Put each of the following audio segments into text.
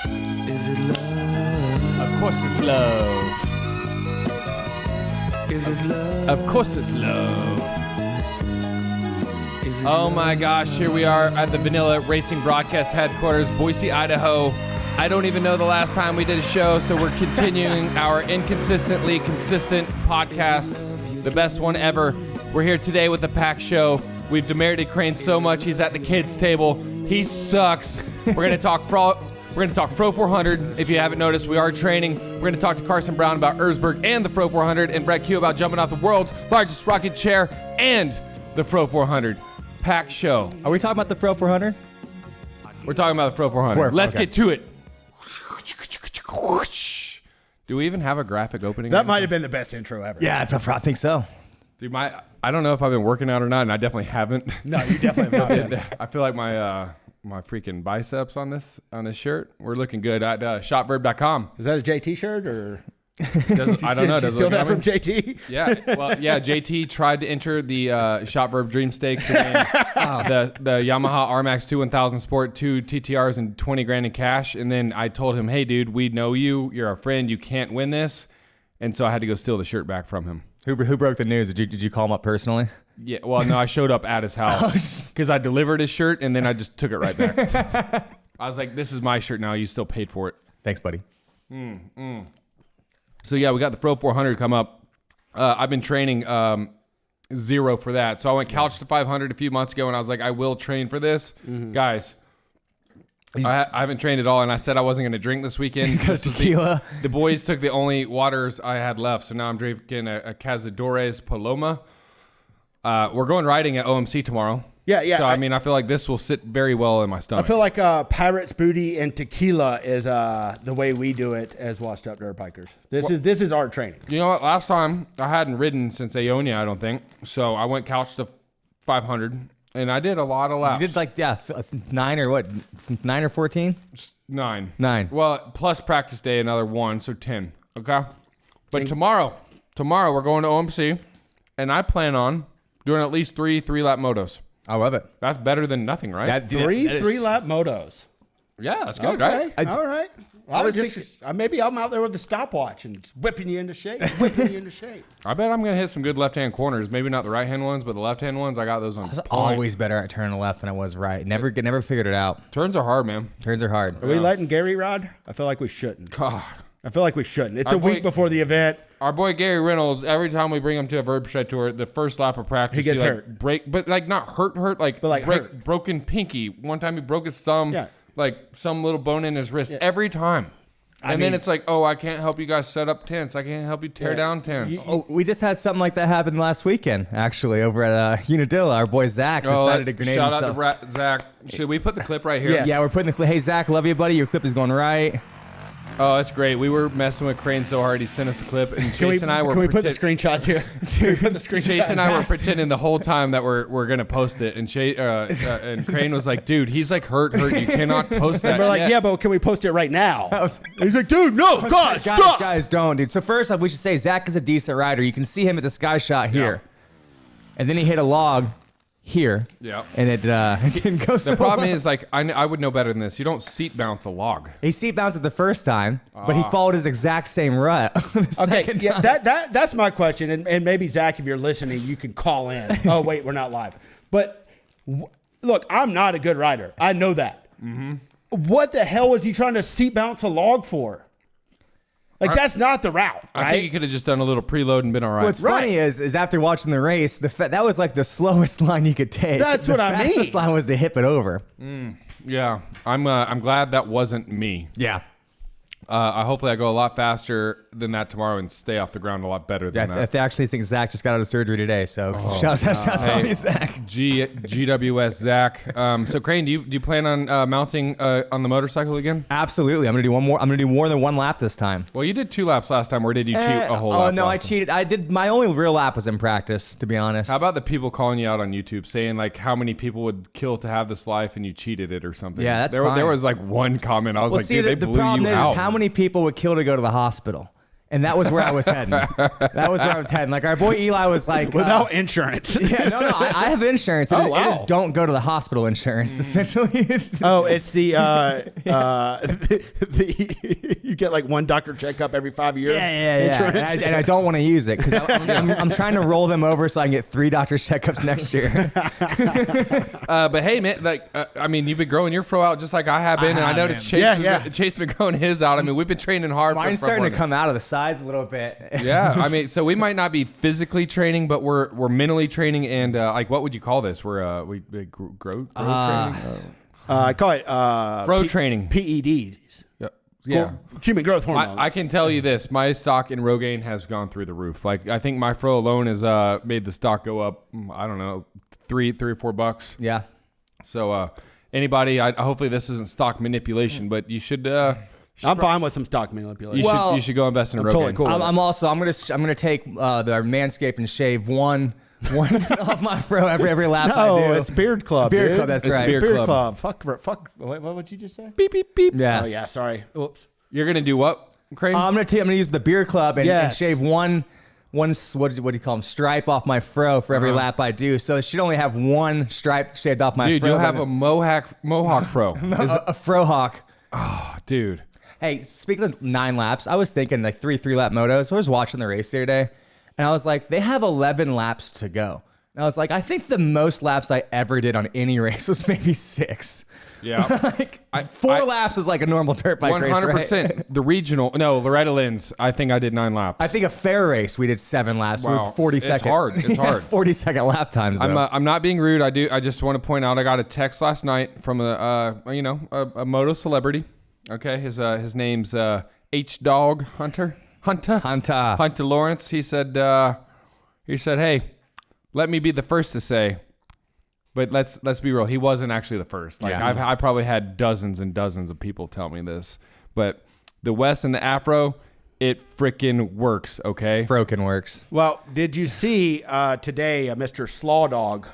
Is it love? Of course it's love. Is it love? Of course it's love. Is it Oh my gosh, here we are at the Vanilla Racing Broadcast Headquarters, Boise, Idaho. I don't even know the last time we did a show, so we're continuing our inconsistently consistent podcast, the best one ever. We're here today with the pack show. We've demerited Crane so much, he's at the kids' table. He sucks. We're gonna talk Fro400. If you haven't noticed, we are training. We're gonna talk to Carson Brown about Erzberg and the Fro400, and Brett Q about jumping off the world's largest rocket chair and the Fro400. Pack show. Are we talking about the Fro400? We're talking about the Fro400. Let's okay. get to it. Do we even have a graphic opening? That might have been the best intro ever. Yeah, I think so. Dude, I don't know if I've been working out or not, and I definitely haven't. No, you definitely have not. I feel like my freaking biceps on this shirt. We're looking good at shopverb.com. Is that a JT shirt or? I don't know. Did you Does it steal look that from yummy? JT? Yeah. JT tried to enter the Shop Verb Dream Stakes to win the Yamaha RMAX 2 1000 Sport 2 TTRs and 20 grand in cash. And then I told him, hey, dude, we know you. You're our friend. You can't win this. And so I had to go steal the shirt back from him. Who broke the news? Did you call him up personally? Yeah, well, no, I showed up at his house because I delivered his shirt and then I just took it right back. I was like, this is my shirt now. You still paid for it. Thanks, buddy. So, yeah, we got the Fro400 come up. I've been training zero for that. So I went couch to 500 a few months ago, and I was like, I will train for this. Guys, I haven't trained at all, and I said I wasn't going to drink this weekend. Tequila. The boys took the only waters I had left, so now I'm drinking a Cazadores Paloma. We're going riding at OMC tomorrow. Yeah. So, I mean, I feel like this will sit very well in my stomach. I feel like Pirates Booty and tequila is the way we do it as washed up dirt bikers. This is our training. You know what? Last time I hadn't ridden since Aonia, I don't think. So I went couch to 500, and I did a lot of laps. You did 9 or what? 9 or 14? 9. 9. Well, plus practice day, another 1, so 10. Okay? But tomorrow we're going to OMC, and I plan on doing at least 3 3-lap motos. I love it. That's better than nothing, right? Three-lap motos. Yeah, that's good, Okay. right? All right. Maybe I'm out there with the stopwatch and just whipping you into shape. I bet I'm going to hit some good left-hand corners. Maybe not the right-hand ones, but the left-hand ones, I got those on I was point. always better at turning left than I was right. Never figured it out. Turns are hard, man. Turns are hard. Are we letting Gary ride? I feel like we shouldn't. God. It's Our a week boy- before the event. Our boy Gary Reynolds, every time we bring him to a Vurb Shed tour, the first lap of practice, He gets like, hurt. But like not hurt, like, But, like, hurt. broken pinky. One time he broke his thumb, Yeah. like some little bone in his wrist. Every time. And then it's like, oh, I can't help you guys set up tents. I can't help you tear down tents. We just had something like that happen last weekend, actually, over at Unadilla. Our boy Zach decided to grenade shout himself. out to Zach. Should we put the clip right here? Yes. Yeah, we're putting the clip. Hey, Zach, love you, buddy. Your clip is going right. Oh, that's great. We were messing with Crane so hard he sent us a clip, and Chase and I were Can we put the screenshots here? Can we put the screenshots? Chase and I were pretending the whole time that we're gonna post it, and and Crane was like, "Dude, he's like hurt. You cannot post that." And we're like, yet." yeah, but can we post it right now? He's like, dude, no, God, stop. Guys, don't, dude. So first off, we should say Zach is a decent rider. You can see him at the sky shot here, and then he hit a log here. Yeah. And it didn't go so The problem well. is, like, I would know better than this. You don't seat bounce a log. He seat bounced it the first time, but he followed his exact same rut. The Okay, second yeah, time. that's my question, and maybe Zach, if you're listening, you can call in. Oh wait, we're not live. But look, I'm not a good rider. I know that. What the hell was he trying to seat bounce a log for? Like that's not the route. I right? think you could have just done a little preload and been all right. What's funny is after watching the race, that was like the slowest line you could take. That's what I mean. The fastest line was to hip it over. Yeah, I'm glad that wasn't me. Yeah. Hopefully I go a lot faster than that tomorrow and stay off the ground a lot better than that. I actually think Zach just got out of surgery today, so shout out to Zach. GWS Zach. So Crane, do you plan on mounting on the motorcycle again? Absolutely. I'm gonna do one more. I'm gonna do more than one lap this time. Well, you did 2 laps last time, or did you cheat a whole lap? Oh no, I last time? cheated. I did. My only real lap was in practice, to be honest. How about the people calling you out on YouTube saying like how many people would kill to have this life and you cheated it or something? Yeah, that's there. fine. There was like one comment. I was like, see, dude, they the blew problem you is out. how many people would kill to go to the hospital. And that was where I was heading. Like our boy Eli was like, Without insurance. yeah, no, I have insurance. Oh, It wow. is don't go to the hospital insurance, essentially. Oh, it's the you get like one doctor checkup every 5 years. Yeah. Insurance. And I don't want to use it because I'm trying to roll them over so I can get 3 doctor's checkups next year. But hey, man, like I mean, you've been growing your fro out just like I have been, and I noticed Chase been growing his out. I mean, we've been training hard. Mine's starting to come out of the sides a little bit. Yeah, I mean, so we might not be physically training, but we're mentally training, and like, what would you call this? We're growth training. I call it Fro training. PEDs. Yeah. Human growth hormones. I can tell you this: my stock in Rogaine has gone through the roof. Like, I think my fro alone has made the stock go up. I don't know, $3 or $4. Yeah. So anybody, hopefully this isn't stock manipulation, but you should. I'm fine with some stock manipulation. You should go invest in a Rogaine. totally cool. I'm gonna take the Manscaped and shave one off my fro every lap I do. No, it's Beard Club. Beard dude. Club, that's It's right. Beard Beard Club. Club. Fuck. What would you just say? Beep beep beep. Yeah. Oh yeah. Sorry. Oops. You're gonna do what, Crane? I'm gonna use the Beard Club and Yes. shave one what do you call them, stripe off my fro for every lap I do. So it should only have one stripe shaved off my Dude, fro. you'll have a mohawk fro. a fro hawk. Oh, dude. Hey, speaking of 9 laps, I was thinking like 3 lap motos. I was watching the race the other day, and I was like, they have 11 laps to go. And I was like, I think the most laps I ever did on any race was maybe 6. Yeah. Like 4 laps was like a normal dirt bike race, right? 100%. The regional, no, Loretta Lynn's, I think I did 9 laps. I think a fair race we did 7 laps Wow. with 40 It's second. hard. It's hard. 40-second lap times. Though. I'm not being rude. I just want to point out I got a text last night from a moto celebrity. Okay, his name's H Dog Hunter Lawrence. He said, hey, let me be the first to say, but let's be real. He wasn't actually the first. Like Yeah. I probably had dozens and dozens of people tell me this, but the West and the Afro, it freaking works. Okay, Froken works. Well, did you see today Mr. Slaw Dog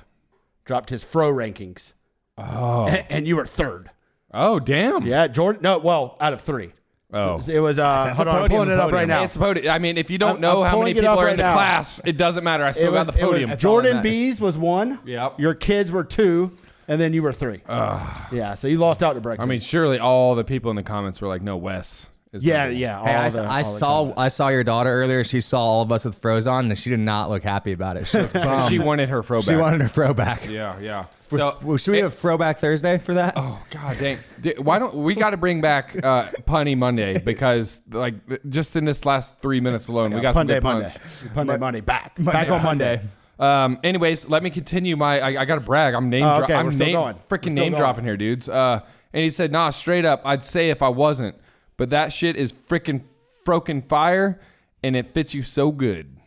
dropped his fro rankings? Oh, and you were 3rd. Oh, damn. Yeah, Jordan. No, well, out of 3. Oh. So it was. Hold on, I'm pulling it up right now. It's podium. I mean, if you don't I'm know how many pulling it people up are right in the now. class, it doesn't matter. I still got the podium. That's all that Jordan matters. B's was 1. Yep. Your kids were 2, and then you were 3. Yeah, so you lost out to Brexit. I mean, surely all the people in the comments were like, no, Wes. Is yeah, number one. yeah. Hey, all the I saw your daughter earlier. She saw all of us with froze on, and she did not look happy about it. She looked bummed. She wanted her fro back. She wanted her fro back. Yeah. Should we have Throwback Thursday for that? Oh god dang! Why don't we got to bring back Punny Monday, because like just in this last 3 minutes alone, we got some good puns. Monday. Back on Monday. Anyways, let me continue I got to brag. I'm name okay, I'm we're still name going. freaking name dropping here, dudes. And he said, "Nah, straight up, I'd say if I wasn't, but that shit is freaking froken fire, and it fits you so good."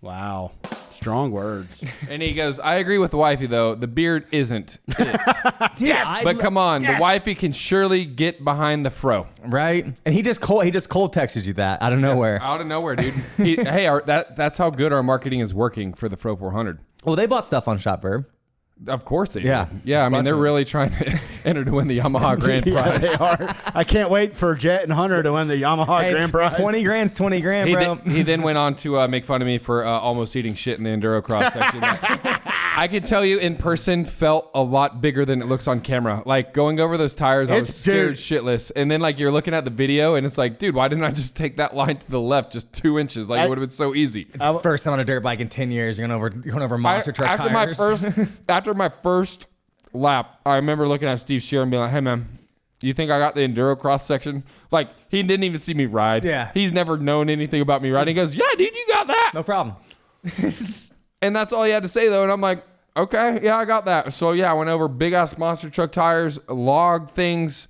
Wow, strong words. And he goes, "I agree with the wifey though. The beard isn't it." Yes, But come on, the wifey can surely get behind the fro. right? And he just cold texted you that out of nowhere. Out of nowhere, dude. That's how good our marketing is working for the Fro400. Well, they bought stuff on Shop Verb. Of course they Yeah. do. Yeah, I mean, Bunch they're of it. really trying to enter to win the Yamaha Grand Yeah, Prize. they are. I can't wait for Jet and Hunter to win the Yamaha Hey, Grand Prize. 20 grand's 20 grand, He, bro. he then went on to make fun of me for almost eating shit in the Endurocross section. I could tell you in person felt a lot bigger than it looks on camera. Like going over those tires, I was It's- scared dude. shitless. And then like you're looking at the video and it's like, dude, why didn't I just take that line to the left just 2 inches? Like it would have been so easy. It's the first time on a dirt bike in 10 years. You're going over monster truck tires. After my first lap, I remember looking at Steve Shear and being like, "Hey man, you think I got the Endurocross section?" Like he didn't even see me ride. Yeah. He's never known anything about me riding. He goes, "Yeah, dude, you got that." No problem. And that's all he had to say though. And I'm like, okay, yeah, I got that. So yeah, I went over big ass monster truck tires, log things,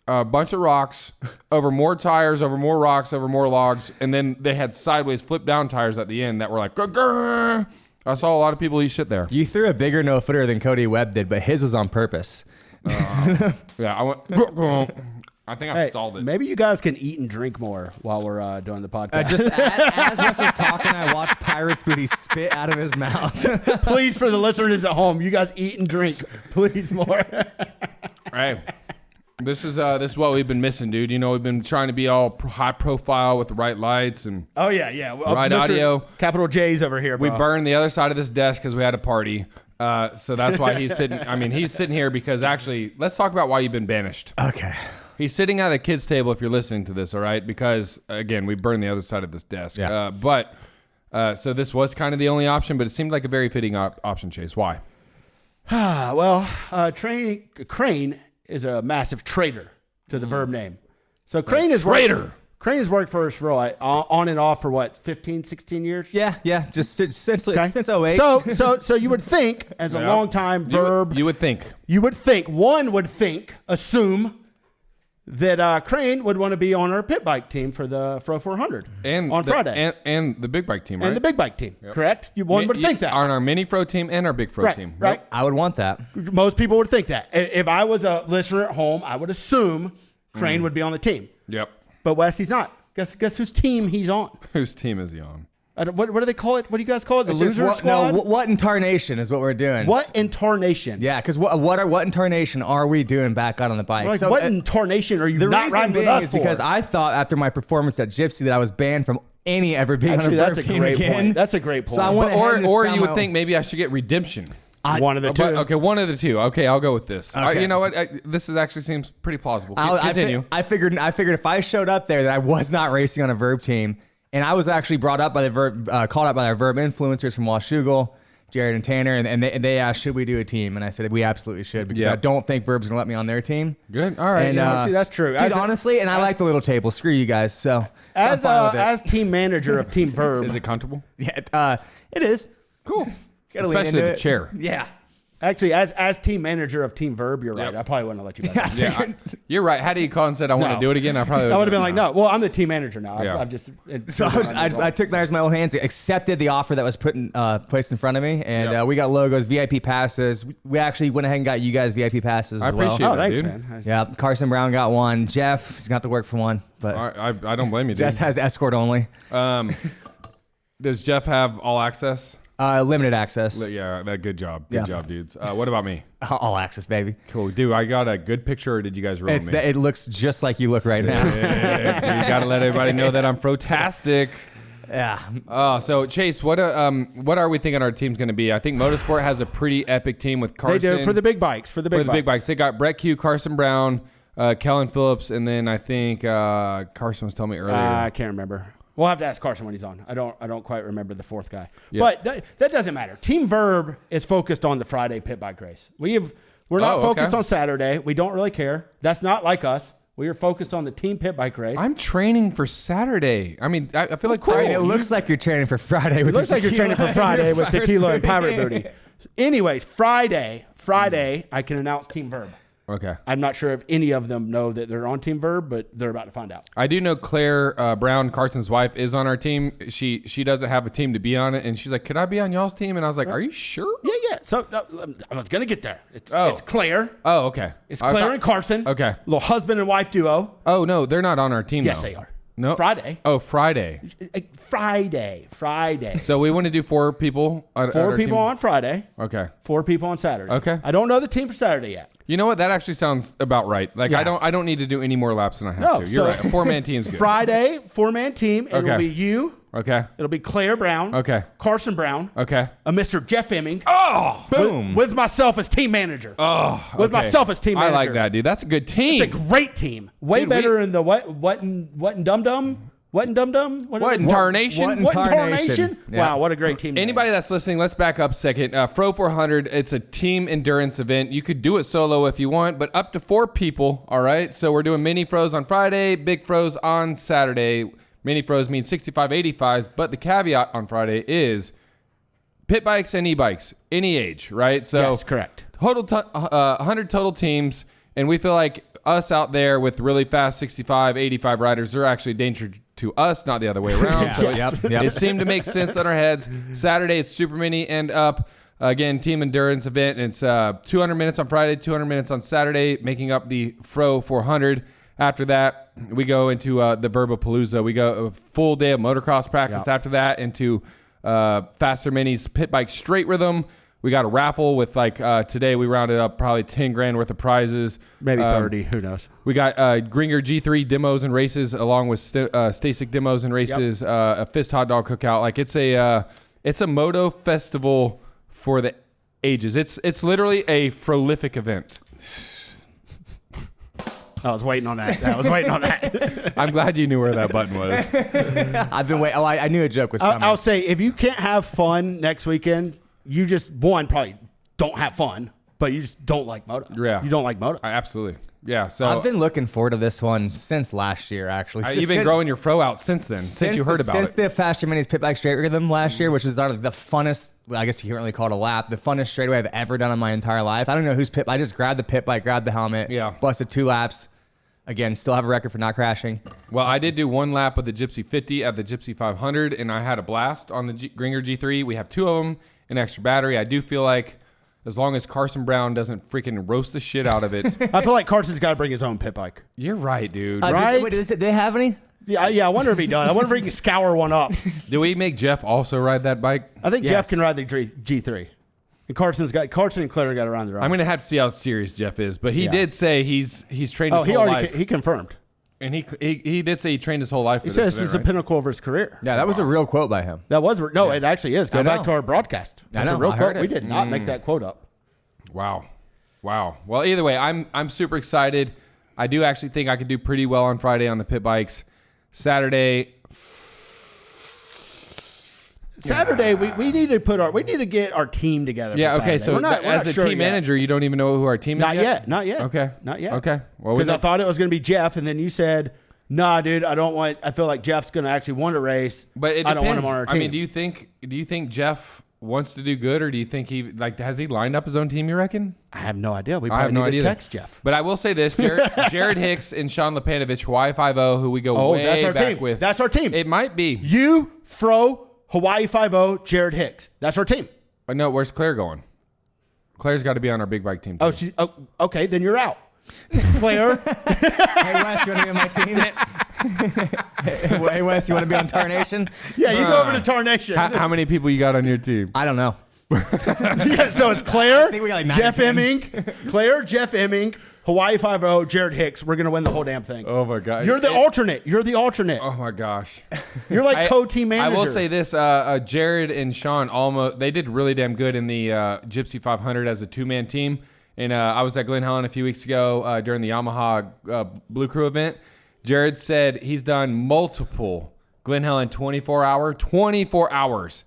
a bunch of rocks, over more tires, over more rocks, over more logs. And then they had sideways flip down tires at the end that were like, grr. I saw a lot of people eat shit there. You threw a bigger no-footer than Cody Webb did, but his was on purpose. Yeah, I went, grr. I think I Hey, stalled it. maybe you guys can eat and drink more while we're doing the podcast. Just as Wes was talking, I watched Pirate Booty spit out of his mouth. Please, for the listeners at home, you guys eat and drink, please more. Hey, This is what we've been missing, dude. You know, we've been trying to be all high profile with the right lights and Oh yeah. Well, right Mr. audio. Capital J's over here, bro. We burned the other side of this desk because we had a party. So that's why he's sitting. I mean, he's sitting here because actually, let's talk about why you've been banished. Okay. He's sitting at a kid's table if you're listening to this, all right? Because, again, we burned the other side of this desk. Yeah. So this was kind of the only option, but it seemed like a very fitting option, Chase. Why? Well, Crane is a massive traitor to the Vurb name. So Crane is Traitor. Crane has worked for us for on and off for what, 15, 16 years? Yeah. Just since Okay. since 08. So you would think, as a longtime Vurb, You would think. one would assume that Crane would want to be on our pit bike team for the Fro400 on Friday. And the big bike team, right? And the big bike team, correct? One would think that. On our mini Fro team and our big Fro team. Right. I would want that. Most people would think that. If I was a listener at home, I would assume Crane would be on the team. Yep. But Wes, he's not. Guess whose team he's on? Whose team is he on? What do they call it? What do you guys call it? The It's just loser squad? what intarnation is what we're doing? What intarnation? Yeah, because what intarnation are we doing back out on the bike? Like, what intarnation are you the not reason riding with being us is for? because I thought after my performance at Gypsy that I was banned from ever being Actually, on a that's Vurb a team great again. point. That's a great point. So I went ahead and just Or found you my would own- think maybe I should get redemption. one of the two. Okay, one of the two. Okay, I'll go with this. Okay. You know what? This actually seems pretty plausible. I Continue. figured if I showed up there that I was not racing on a Vurb team, and I was actually brought up by the Vurb, called out by our Vurb influencers from Washougal, Jared and Tanner, and they asked, should we do a team? And I said, we absolutely should, because Yeah. I don't think Vurb's gonna let me on their team. Good. All right. And, Actually, that's true. Dude, honestly, and I like the little table. Screw you guys. So I'm fine with it. As team manager of Team Vurb, Is it comfortable? Yeah, it is. Cool. Gotta lean Especially into the it. chair. Yeah. actually, as team manager of Team Vurb, you're right. Yep. I probably wouldn't have let you back. Yeah, you're right. Had he called and said I want to No. do it again, I probably I would have been like, no. Well, I'm the team manager now. Yeah. I've just So I took matters in my own hands, accepted the offer that was placed in front of me, and Yep. we got logos, VIP passes. We actually went ahead and got you guys VIP passes I as well. appreciate Oh, it, thanks, dude. man. Yeah, Carson Brown got one. Jeff, he's got to work for one, but I don't blame you, dude. Jess has escort only, Does Jeff have all access? limited access, Yeah, good job. Good Yeah. job, dudes. What about me? all access, baby. Cool. Dude, I got a good picture, or did you guys ruin me? It looks just like you look right now. You got to let everybody know that I'm Fro-tastic. Yeah, So Chase, what are we thinking our team's going to be? I think Motorsport has a pretty epic team with Carson. They do for the big bikes. For the big bikes. They got Brett Q, Carson Brown, Kellen Phillips, and then I think Carson was telling me earlier. I can't remember. We'll have to ask Carson when he's on. I don't quite remember the fourth guy. Yeah. But that doesn't matter. Team Vurb is focused on the Friday pit bike race. We're not focused on Saturday. We don't really care. That's not like us. We are focused on the team pit bike race. I'm training for Saturday. I mean, I feel like I mean, it looks like you're training for Friday. It looks like you're training for Friday with tequila and pirate booty. Anyways, Friday, I can announce Team Vurb. Okay. I'm not sure if any of them know that they're on Team Vurb, but they're about to find out. I do know Claire Brown, Carson's wife, is on our team. She doesn't have a team to be on it, and she's like, "Could I be on y'all's team?" And I was like, "Are you sure?" Yeah. So I was gonna get there. It's Claire. Oh, okay. It's I Claire thought- and Carson. Okay. Little husband and wife duo. Oh no, they're not on our team. Yes, though. they are. No, Friday. Oh, Friday. Friday. So we want to do 4 people. On Four our people team? on Friday. Okay. 4 people on Saturday. Okay. I don't know the team for Saturday yet. You know what? That actually sounds about right. Like Yeah. I don't need to do any more laps than I have No, to. You're right. A 4-man team's good. Friday, 4-man team. It'll Okay. be you. Okay. It'll be Claire Brown. Okay. Carson Brown. Okay. A Mr. Jeff Hemming. Oh, boom. With myself as team manager. Oh, With okay. myself as team manager. I like that, dude. That's a good team. It's a great team. Way Dude, better than the what and dum dum. What and dum dum? What in tarnation? What in What in tarnation? tarnation? Yeah. Wow, what a great team. Anybody that's listening, let's back up a second. Fro400, it's a team endurance event. You could do it solo if you want, but up to 4 people, all right? So we're doing mini Fros on Friday, big Fros on Saturday. Mini Fros means 65, 85s, but the caveat on Friday is pit bikes and e-bikes, any age, right? So Yes, correct. Total 100 total teams, and we feel like us out there with really fast 65, 85 riders, they're actually a danger to us, not the other way around. Yeah. So Yep. it seemed to make sense on our heads. Saturday, it's super mini and up. Again, team endurance event. And it's 200 minutes on Friday, 200 minutes on Saturday, making up the Fro400. After that, we go into the Vurbapalooza. We go a full day of motocross practice Yep. after that into faster minis, pit bike straight rhythm. We got a raffle with today we rounded up probably 10 grand worth of prizes. Maybe 30. Who knows? We got Gringer G3 demos and races along with Stasic demos and races, a Fist Hot Dog Cookout. Like it's a moto festival for the ages. It's literally a Frolific event. I was waiting on that. I'm glad you knew where that button was. I've been waiting. Oh, I knew a joke was coming. I'll say, if you can't have fun next weekend, you just, probably don't have fun, but you just don't like moto. Yeah. You don't like moto. Absolutely. Yeah. So I've been looking forward to this one since last year, actually. you've been growing your fro out since then, since you heard about since it. the Faster Minis Pit Bike Straight Rhythm last year, which is the funnest, I guess you can't really call it a lap, the funnest straightaway I've ever done in my entire life. I don't know whose pit, I just grabbed the pit bike, grabbed the helmet, busted 2 laps. Again, still have a record for not crashing. Well, I did do 1 lap of the Gypsy 50 at the Gypsy 500, and I had a blast on the Gringer G3. We have 2 of them, an extra battery. I do feel like as long as Carson Brown doesn't freaking roast the shit out of it. I feel like Carson's got to bring his own pit bike. You're right, dude. Right? Wait, do they have any? Yeah, I wonder if he does. I wonder if he can scour one up. Do we make Jeff also ride that bike? I think Yes. Jeff can ride the G3. And Carson and Claire got around the ride. I'm going to have to see how serious Jeff is, but he did say he's trained his he whole already life. he confirmed. And he did say he trained his whole life for He this says this event, is the right? pinnacle of his career. Yeah, that was a real quote by him. That was no, it actually is. Go I back know. to our broadcast. That's I a know, real I quote. heard it. We did not make that quote up. Wow. Well, either way, I'm super excited. I do actually think I could do pretty well on Friday on the pit bikes. Saturday, we need to get our team together. for yeah, okay. Saturday. So We're not as a sure team yet. manager, you don't even know who our team is Not yet? yet. Okay. Not yet. Okay. Well, Because I thought it was going to be Jeff, and then you said, "Nah, dude, I feel like Jeff's going to actually want to race, but it I depends. don't want him on our team." I mean, do you think Jeff wants to do good, or do you think has he lined up his own team? You reckon? I have no idea. We I have probably no need idea. to text Jeff. But I will say this: Jared Hicks and Sean Lepanovich, Hawaii 5-0, who we go Oh, way that's our back team. with. That's our team. It might be. You, Fro, Hawaii 5-0, Jared Hicks. That's our team. But no, where's Claire going? Claire's got to be on our big bike team. Oh, too. okay. Then you're out, Claire. Hey, Wes, you want to be on my team? Hey, Wes, you want to be on Tarnation? Yeah, you go over to Tarnation. How many people you got on your team? I don't know. Yeah, so it's Claire, think we got like 9 Jeff or 10. Emming, Claire, Jeff Emming, Hawaii 5-0, Jared Hicks. We're gonna win the whole damn thing. Oh my god! You're the alternate. You're the alternate. Oh my gosh! You're like co-team manager. I will say this: Jared and Sean they did really damn good in the Gypsy 500 as a 2-man team. And I was at Glen Helen a few weeks ago during the Yamaha Blue Crew event. Jared said he's done multiple Glen Helen 24 hours.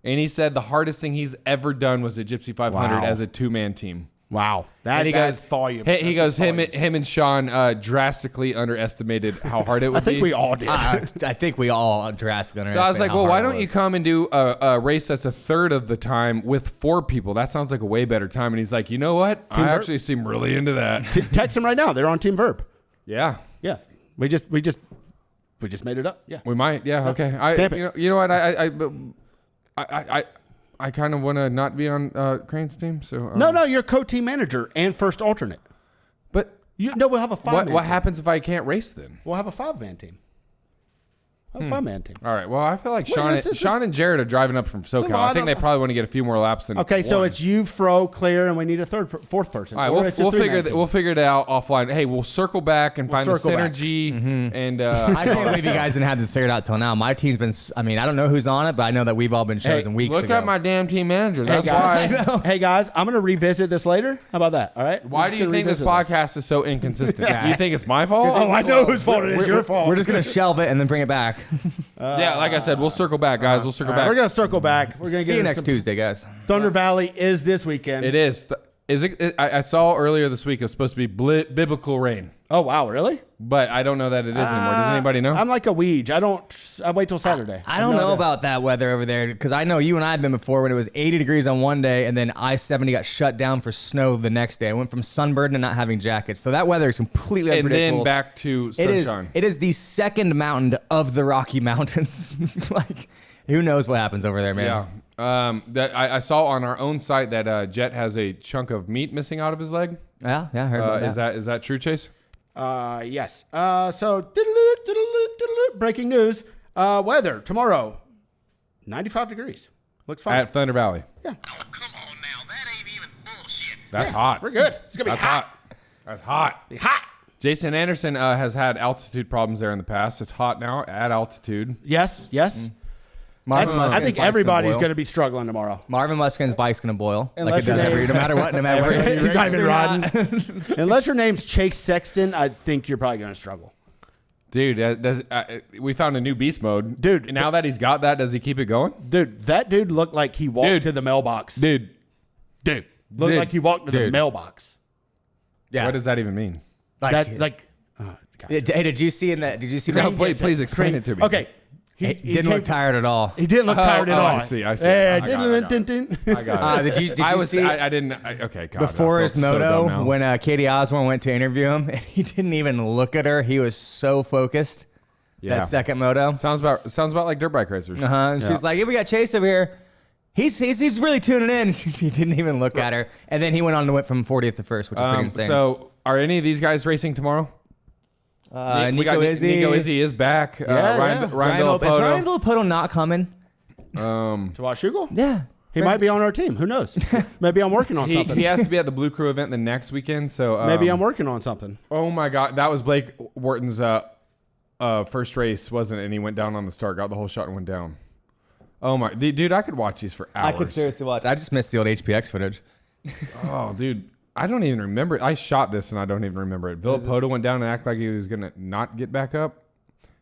And he said the hardest thing he's ever done was a Gypsy 500 Wow. as a 2-man team. wow, And he that's goes, volume. He goes, him and Sean drastically underestimated how hard it would I think be. we all did. I think we all drastically So I was like, well, why don't you you come and do a race that's a third of the time with 4 people? That sounds like a way better time. And he's like, you know what? I Vurb? actually seem really into that. Text them right now. They're on Team Vurb. Yeah. Yeah, we just made it up. Yeah. We might. Yeah. Okay. Stamp it. You know what? I kind of want to not be on Crane's team. So No, you're co-team manager and first alternate. But We'll have a 5-man. what team. happens if I can't race then? We'll have a 5-man team. A 5-man team. All right. Well, I feel like Wait, Sean and Jared are driving up from a SoCal. I lot think they of- probably want to get a few more laps than. Okay, so one. it's you, Fro, Claire, and we need a fourth person. All right, Or it's a we'll 3-man figure team. we'll figure it out offline. Hey, we'll circle back and find the circle back. synergy and. I can't believe you guys didn't have this figured out till now. My team's been, I don't know who's on it, but I know that we've all been chosen weeks Look ago. at my damn team manager. Hey That's why. guys, hey guys, I'm gonna revisit this later. How about that? All right. Why We're do just you gonna think this revisit podcast is so inconsistent? You think it's my fault? Oh, I know whose fault it is. Your fault. We're just going to shelve it and then bring it back. Yeah, like I said, we'll circle back, guys. We'll circle All right, back. we're gonna circle back. We're gonna See get you into next some- Tuesday, guys. Thunder Valley is this weekend. It is. Is it? I saw earlier this week it was supposed to be biblical rain, Oh wow, really? but I don't know that it is anymore. Does anybody know? I'm like a weege. I wait till Saturday. I don't know about that weather over there because I know you and I have been before when it was 80 degrees on one day and then I-70 got shut down for snow the next day. I went from sunburn to not having jackets. So that weather is completely and unpredictable. then back to It sunshine. is the second mountain of the Rocky Mountains. Like, who knows what happens over there, man? Yeah. That I saw on our own site that Jet has a chunk of meat missing out of his leg. Yeah, I heard about that. Is that true, Chase? Yes. So breaking news. Weather tomorrow, 95 degrees. Looks fine. At Thunder Valley. Yeah. Oh, come on now. That's hot. We're good. It's gonna be That's hot. That's hot. Be hot. Jason Anderson has had altitude problems there in the past. It's hot now at altitude. Yes. Marvin I Muskin's think bike's everybody's boil. going to be struggling tomorrow. Marvin Muskin's bike's gonna boil Unless like it does your name- no matter what, no matter what. He's not even riding. Unless your name's Chase Sexton, I think you're probably going to struggle. Dude, we found a new beast mode. Dude. And now that he's got that, does he keep it going? Dude, that dude looked like he walked to the mailbox. Dude. Looked Dude. like he walked to the Dude. mailbox. Yeah. What does that even mean? God. God. Hey, did you see No, please explain it to me. Okay. He didn't look tired at all. He didn't look tired at all. I see. Yeah, I got it. didn't. I got it. Did you see I didn't. Okay, God. before I his feel so dumb moto now. when Katie Osborne went to interview him and he didn't even look at her? He was so focused. Yeah. That second moto. Sounds about like dirt bike racers. And Yeah. she's like, "Yeah, we got Chase over here. He's really tuning in." He didn't even look at her, and then he went on to win from 40th to first, which is pretty insane. So, are any of these guys racing tomorrow? We got Nico Izzy. Nico Izzy is back. Ryan Ryan Is Ryan Villapoto. Villapoto not coming? To Washougal? Yeah. He might be on our team. Who knows? Maybe I'm working on something. He has to be at the Blue Crew event the next weekend. So Maybe I'm working on something. Oh my God, that was Blake Wharton's first race, wasn't it? And he went down on the start, got the whole shot, and went down. Oh my, dude, I could watch these for hours. I could seriously watch. I just missed the old HPX footage. Oh, dude, I don't even remember it. I shot this and I don't even remember it. Villapoto went down and acted like he was gonna not get back up,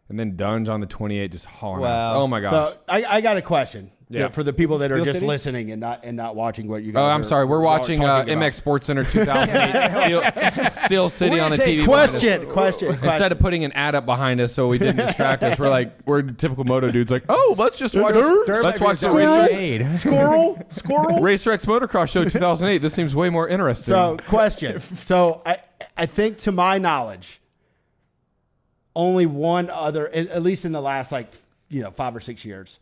and then Dunge on the 28 just hauling Wow. us. Oh my gosh. So I got a question Yeah. for the people that are Steel just City? listening and not watching what you guys Oh, are. I'm sorry. We're watching talking about. MX Sports Center 2008 Steel City on a TV. Question. Instead of putting an ad up behind us so we didn't distract us, we're typical moto dudes like, oh, let's just watch. Let's watch the Squirrel. Racer X Motocross Show 2008. This seems way more interesting. So, question. So, I think to my knowledge, only one other, at least in the last 5 or 6 years,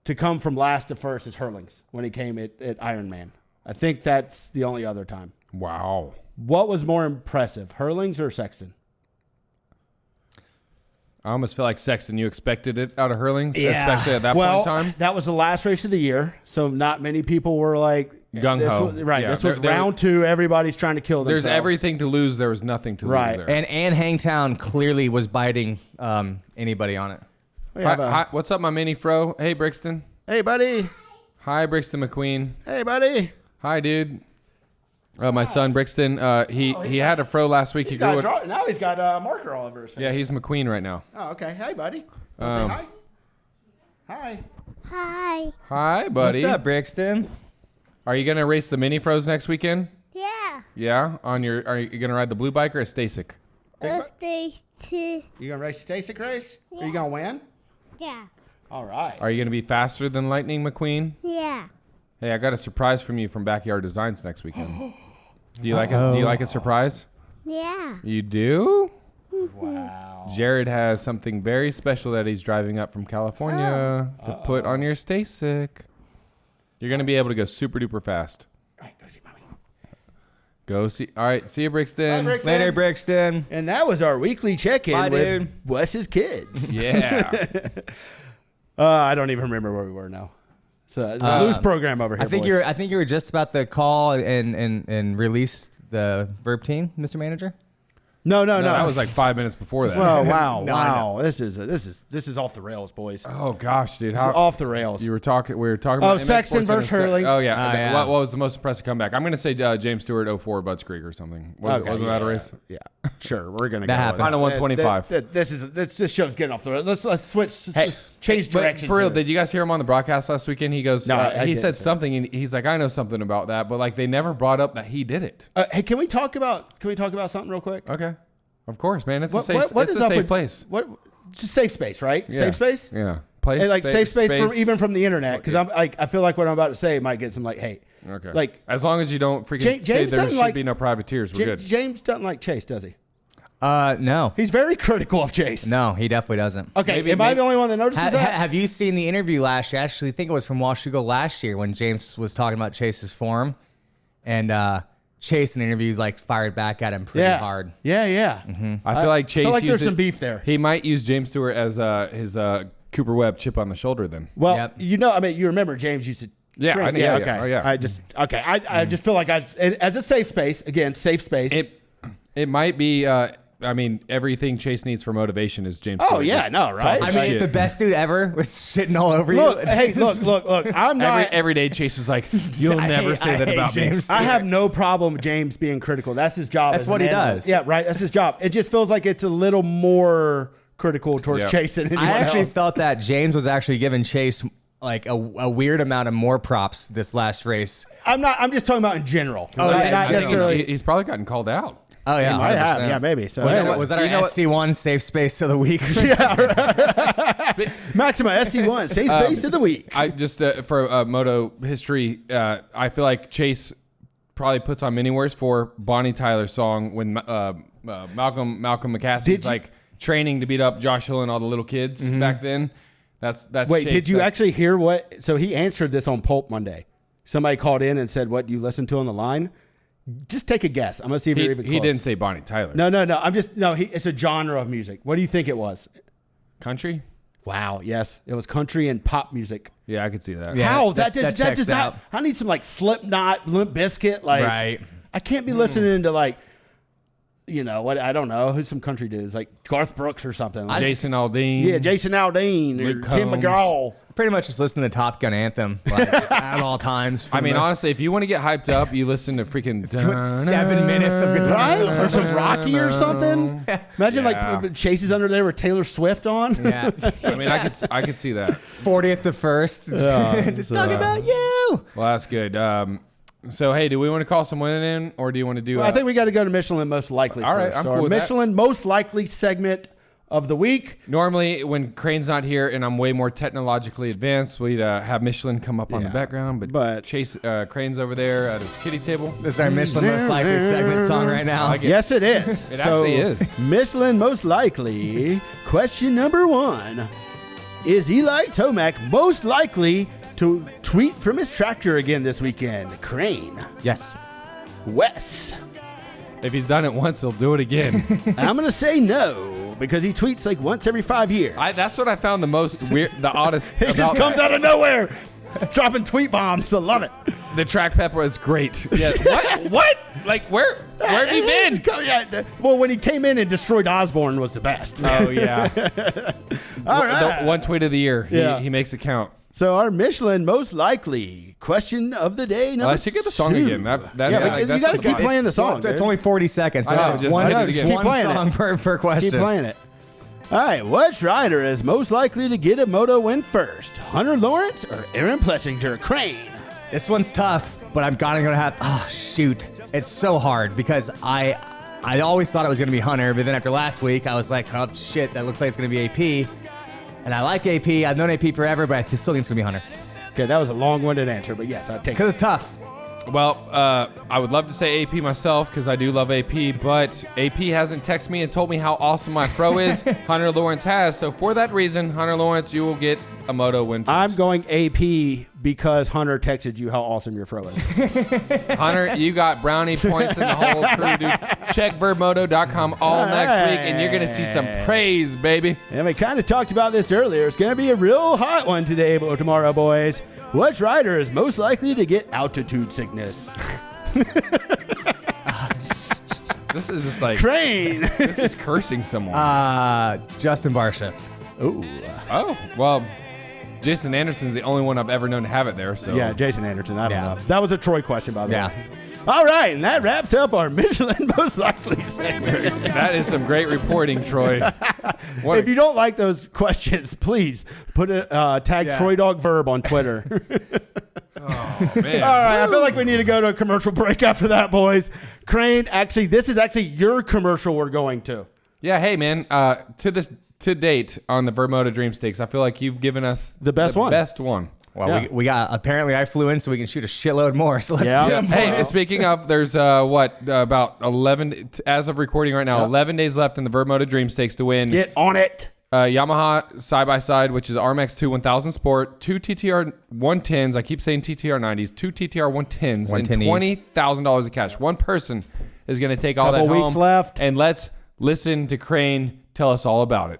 to come from last to first is Hurlings when he came at Ironman. I think that's the only other time. Wow. What was more impressive, Hurlings or Sexton? I almost feel like Sexton, you expected it out of Hurlings, Yeah. especially at that point in time. That was the last race of the year, so not many people were like Gung-ho. this was- Right, Yeah, this was there- round two. Everybody's trying to kill There's themselves. everything to lose. There was nothing to Right. lose there. And Hangtown clearly was biting anybody on it. We have Hi, what's up, my mini Fro? Hey, Brixton. Hey, buddy. Hi, Brixton McQueen. Hey, buddy. Hi, dude. My son Brixton. He had a Fro last week. He's He grew got it. now he's got a marker all over his face. Yeah, he's McQueen right now. Oh, okay. Hey, buddy. Wanna say hi? Hi. Hi. Hi, buddy. What's up, Brixton? Are you gonna race the mini Fros next weekend? Yeah. Yeah. Are you gonna ride the blue bike or a Stasic? Birthday to You gonna race Stasic race? Are you gonna win? yeah. All right. Are you gonna be faster than Lightning McQueen? Yeah. Hey, I got a surprise from you from Backyard Designs next weekend. Do you like it? Do you like a surprise? Yeah. You do? Wow. Jared has something very special that he's driving up from California to put on your Stasic. You're going to be able to go super duper fast. All right, go see mommy. Go see. All right. See you, Brixton. Bye, Brixton. Later, Brixton. And that was our weekly check-in Bye, with dude. Wes's kids. Yeah. I don't even remember where we were now. It's a loose program over here. I think you were just about to call and release the Vurb team, Mr. Manager. No. That was like 5 minutes before that. Oh wow, No, I wow! This is off the rails, boys. Oh gosh, dude. This is off the rails. We were talking about MX Sexton Sports versus Center. Hurlings. Oh yeah. Oh, yeah. What was the most impressive comeback? I'm going to say James Stewart 04 Butts Creek or something. Wasn't that a race? Yeah, sure. We're gonna That go happened. with Final 125. This show's getting off the rails. Let's switch. Just change But directions. for real, here. did you guys hear him on the broadcast last weekend? He goes, No, I he didn't, said so. something, and he's like, I know something about that, but like they never brought up that he did it. Hey, can we talk about something real quick? Okay, of course, man. It's a What safe, is it's a up safe with- place. What? Just safe space, right? Yeah. Safe space. Yeah, place. Hey, like safe space even from the internet, because I feel like what I'm about to say might get some hate. Okay. Like as long as you don't freaking James say there doesn't should like- be no privateers, we're good. James doesn't like Chase, does he? No. He's very critical of Chase. No, he definitely doesn't. Okay, Maybe- am I the only one that notices that? Have you seen the interview last year? I actually think it was from Washougal last year when James was talking about Chase's form, and Chase in interviews like fired back at him pretty hard. Yeah. I feel like Chase. feel like there's used some it- beef there. He might use James Stewart as his Cooper Webb chip on the shoulder. Then Well, Yep. you remember James used to Yeah, I know, yeah, yeah, okay. Oh, yeah. I just feel like as a safe space, again, safe space. It might be. I mean, everything Chase needs for motivation is James. Oh, Corden yeah, just no, right? talking I mean, shit. if the best dude ever was shitting all over look, you. hey, look. I'm not. every day Chase is like, you'll I never hate- say I that hate about me. James. I have no problem with James being critical. That's his job. That's as what an he animal. does. Yeah, right. That's his job. It just feels like it's a little more critical towards Yeah. Chase than anyone I actually else. felt that James was actually giving Chase like a weird amount of more props this last race. I'm not. I'm just talking about in general. Oh, not, yeah, not in general. necessarily. He's probably gotten called out. Oh yeah, I have. 100%. Yeah, maybe. So Was that our SC1 safe space of the week? Maxima SC1 safe space of the week. I just for moto history, I feel like Chase probably puts on many words for Bonnie Tyler's song when Malcolm McCaskey's you- like training to beat up Josh Hill and all the little kids back then. That's Wait, Chase. did you That's- actually hear what? So he answered this on Pulp Monday. Somebody called in and said, "What you listened to on the line?" Just take a guess. I'm gonna see if you're even close. He didn't say Bonnie Tyler. No. It's a genre of music. What do you think it was? Country. Wow. Yes, it was country and pop music. Yeah, I could see that. Yeah. How that that checks does not? out. I need some like Slipknot, Limp Bizkit. Like, Right. I can't be listening to like, you know what? I don't know who's some country dudes like Garth Brooks or something. Like, Jason Aldean. yeah, Jason Aldean or Luke Tim Combs. McGraw. Pretty much just listen to the Top Gun anthem like, at all times. for I the mean, most- honestly, if you want to get hyped up, you listen to freaking 7 minutes of guitar Right? solo. Or some Rocky or something. Imagine Yeah. like Chase's under there with Taylor Swift on. Yeah. I mean, I could see that. 40th the first. Just talk about you. Well, that's good. So, hey, do we want to call someone in, or do you want to do? Well, I think we got to go to Michelin most likely. All right, first. I'm So cool our with that. Michelin most likely segment of the week. Normally, when Crane's not here and I'm way more technologically advanced, we'd have Michelin come up on the Yeah, background. But Chase Crane's over there at his kitty table. This is our Michelin most likely segment song right now. like it. Yes, it is. It actually is. Michelin most likely. Question number 1: Is Eli Tomac most likely to tweet from his tractor again this weekend? Crane, Yes. Wes. If he's done it once, he'll do it again. I'm gonna say no because he tweets like once every 5 years. That's what I found the most weird, the oddest. It just about comes out of nowhere, dropping tweet bombs. I love it. the track pepper is great. Yeah. What? Like where have you been? Yeah, well, when he came in and destroyed Osborne was the best. Oh yeah. All right. The one tweet of the year. Yeah. He makes it count. So our Michelin most likely question of the day number Let's get the song 2. again. That Yeah, like, you that's gotta the keep vibe. playing the song. It's dude. only 40 seconds. I know, It's just- one, I know, just keep one playing it. song per question. Keep playing it. All right, which rider is most likely to get a moto win first? Hunter Lawrence or Aaron Plessinger? Crane. This one's tough, but I'm gonna have. Oh shoot, it's so hard because I always thought it was gonna be Hunter, but then after last week, I was like, oh shit, that looks like it's gonna be AP, and I like AP. I've known AP forever, but I still think it's gonna be Hunter Okay, that was a long-winded answer, but yes, I'll take it. because it's tough. Well, I would love to say AP myself because I do love AP, but AP hasn't texted me and told me how awesome my fro is. Hunter Lawrence has. So for that reason, Hunter Lawrence, you will get a moto win first. I'm going AP because Hunter texted you how awesome your fro is. Hunter, you got brownie points in the whole crew, dude. Check Vurbmoto.com all next week, and you're going to see some praise, baby. And we kind of talked about this earlier. It's going to be a real hot one today or tomorrow, boys. Which rider is most likely to get altitude sickness? This is just like, Crane. this is cursing someone. Justin Barsha. Ooh. Oh, well, Jason Anderson's the only one I've ever known to have it there. So Yeah, Jason Anderson. I don't Yeah. know. That was a Troy question, by the Yeah. way. All right, and that wraps up our Michelin most likely segment. that is some great reporting, Troy. What If you don't like those questions, please put a tag Yeah. Troy Dog Verb on Twitter. man. All right, I feel like we need to go to a commercial break after that, boys. Crane, actually, this is actually your commercial we're going to. Yeah, hey man. To date on the Vurbmoto Dream Stakes, I feel like you've given us The best one. Best one. Well, Yeah. we got. Apparently, I flew in so we can shoot a shitload more. So let's Yeah. do them. Hey, speaking of, there's about 11 as of recording right now. Yep. 11 days left in the Vurbmoto Dream Stakes to win. Get on it. Yamaha side by side, which is RMX 2 1000 Sport, 2 TTR 110s. I keep saying TTR 90s, 2 TTR 110s, and 110 $20,000 of cash. One person is going to take all Couple that home. weeks left. And let's listen to Crane tell us all about it.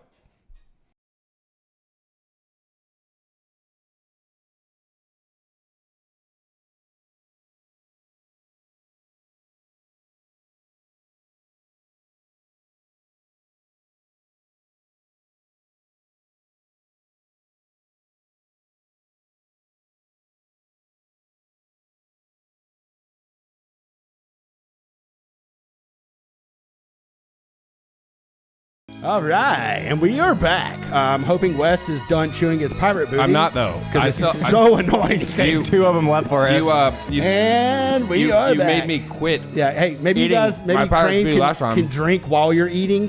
All right, and we are back. I'm hoping Wes is done chewing his pirate booty. I'm not though. Because it's so annoying. Save 2 of them left for us. And we are you back. made me quit. Yeah, hey, maybe eating you guys, my maybe pirate Crane booty last time. can drink while you're eating.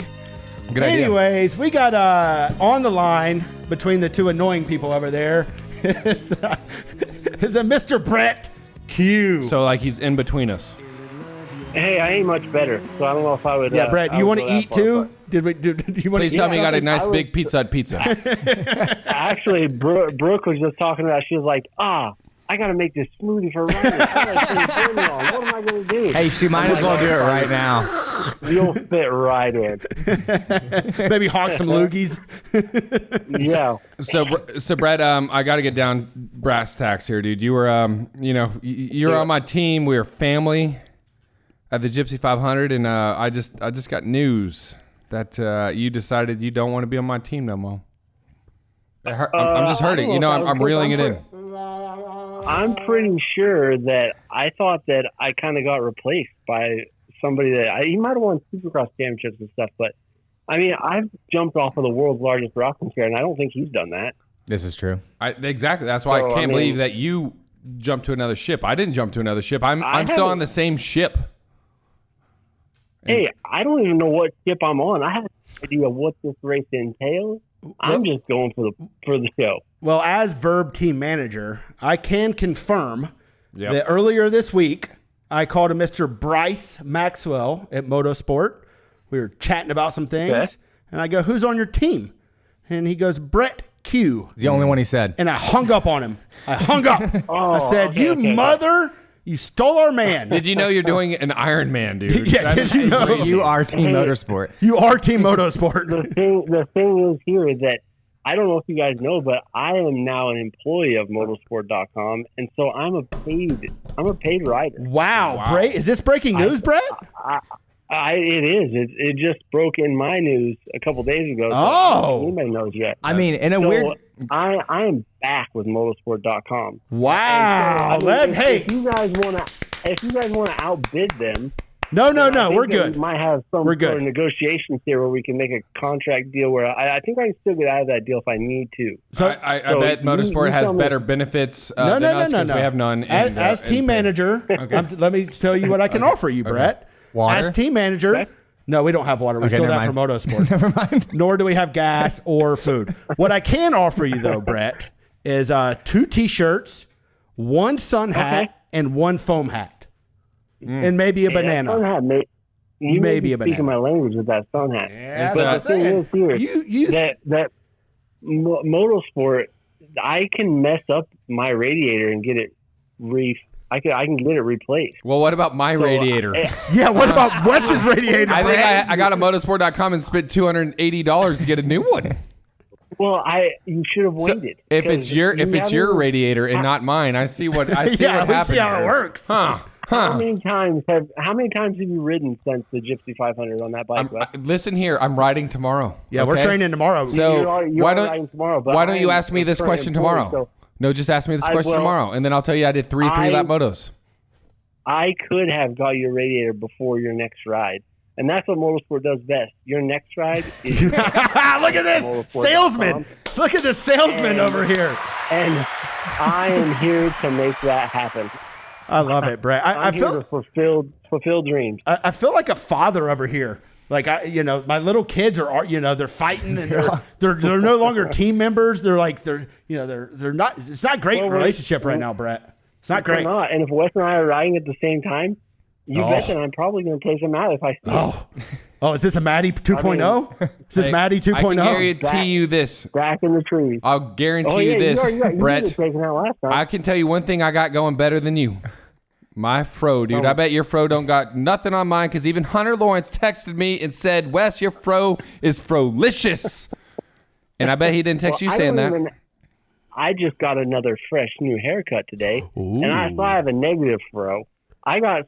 Good idea. Anyways, we got on the line between the two annoying people over there is a Mr. Brett Q. So like he's in between us. Hey, I ain't much better, so I don't know if I would. Yeah, Brett, I you would want to go that eat far, too? Do you want to Please eat tell me you got a something? nice I would- big pizza pizza. but actually, Brooke was just talking about. She was like, I got to make this smoothie for Ryan. What am I going to do? Hey, she might as well do it right now. You'll fit right in. Maybe hawk some loogies. Yeah. So Brett, I got to get down brass tacks here, dude. You were, you're on my team. We were family at the Gypsy 500, and I just got news that you decided you don't want to be on my team no more. I'm just hurting. I don't know if I'm reeling it in. I'm pretty sure that I thought that I kind of got replaced by somebody that he might have won Supercross championships and stuff, but I mean, I've jumped off of the world's largest rocking chair, and I don't think he's done that. This is true. Exactly. That's why I can't believe that you jumped to another ship. I didn't jump to another ship. I'm still on the same ship. Hey, I don't even know what ship I'm on. I have no idea what this race entails. I'm just going for the show. Well, as Vurb team manager, I can confirm that earlier this week, I called a Mr. Bryce Maxwell at Motorsport. We were chatting about some things, Okay. and I go, "Who's on your team?" And he goes, "Brett Q." It's the only one he said. And I hung up on him. I said, okay, "You okay. mother, you stole our man." Did you know you're doing an Iron Man, dude? Yeah, did you know? You are Team Motorsport. You are Team Motorsport. The thing is here that I don't know if you guys know, but I am now an employee of motorsport.com, and so I'm a paid rider. Wow. Is this breaking news, Brett? It is. It just broke in my news a couple days ago. So Oh. anybody knows yet? I mean, in a So weird... I am back with motorsport.com. Wow. And so, I mean, Hey. if you guys want to outbid them, No, I think we're that good. We might have some We're good. sort of negotiations here where we can make a contract deal where I think I can still get out of that deal if I need to. I bet Motorsport has tell me- better benefits No. than us because we have none. As team manager, let me tell you what I can offer you, Brett. Water? As team manager, no, we don't have water. We Okay, still never have for mind. Motorsport. Never mind. Nor do we have gas or food. What I can offer you, though, Brett, is 2 T-shirts, 1 sun hat, and 1 foam hat. And maybe a Hey, that banana. sun hat, you may Maybe be a banana. speaking my language with that sun hat. Yeah, But that's the what I'm thing saying. is here You that motorsport, I can mess up my radiator and get it I can get it replaced. Well, what about my radiator? yeah, what about Wes's radiator? I think Brett? I got a motorsport.com and spent $280 to get a new one. Well, you should have So waited. if it's your radiator and not mine, I see what Yeah, happened. let's see how it works. How many times have you ridden since the Gypsy 500 on that bike? Wes? Listen here, I'm riding tomorrow. Yeah, we're okay? training tomorrow. So You why are riding tomorrow, but don't you I am ask me this a current question employee, tomorrow? so No, just ask me this question will. tomorrow, and then I'll tell you I did three lap motos. I could have got your radiator before your next ride. And that's what Motorsport does best. Your next ride is Look at this Motorsport.com. salesman. Look at the salesman over here. And I am here to make that happen. I love it, Brett. I I'm here to fulfill dreams. I feel like a father over here. Like my little kids are, they're fighting and they're no longer team members. They're not. It's not a great relationship right now, Brett. It's not great. Not. And if Wes and I are riding at the same time, you bet that I'm probably going to take him out if I see him. Oh, is this a Maddie 2.0? Is this Maddie I can 2.0? guarantee you this. Back in the trees. I'll guarantee you this, you Brett. were taken out last time. I can tell you one thing I got going better than you. My fro, dude. I bet your fro don't got nothing on mine because even Hunter Lawrence texted me and said, Wes, your fro is frolicious. And I bet he didn't text you saying that. I just got another fresh new haircut today, and I have a negative fro. I got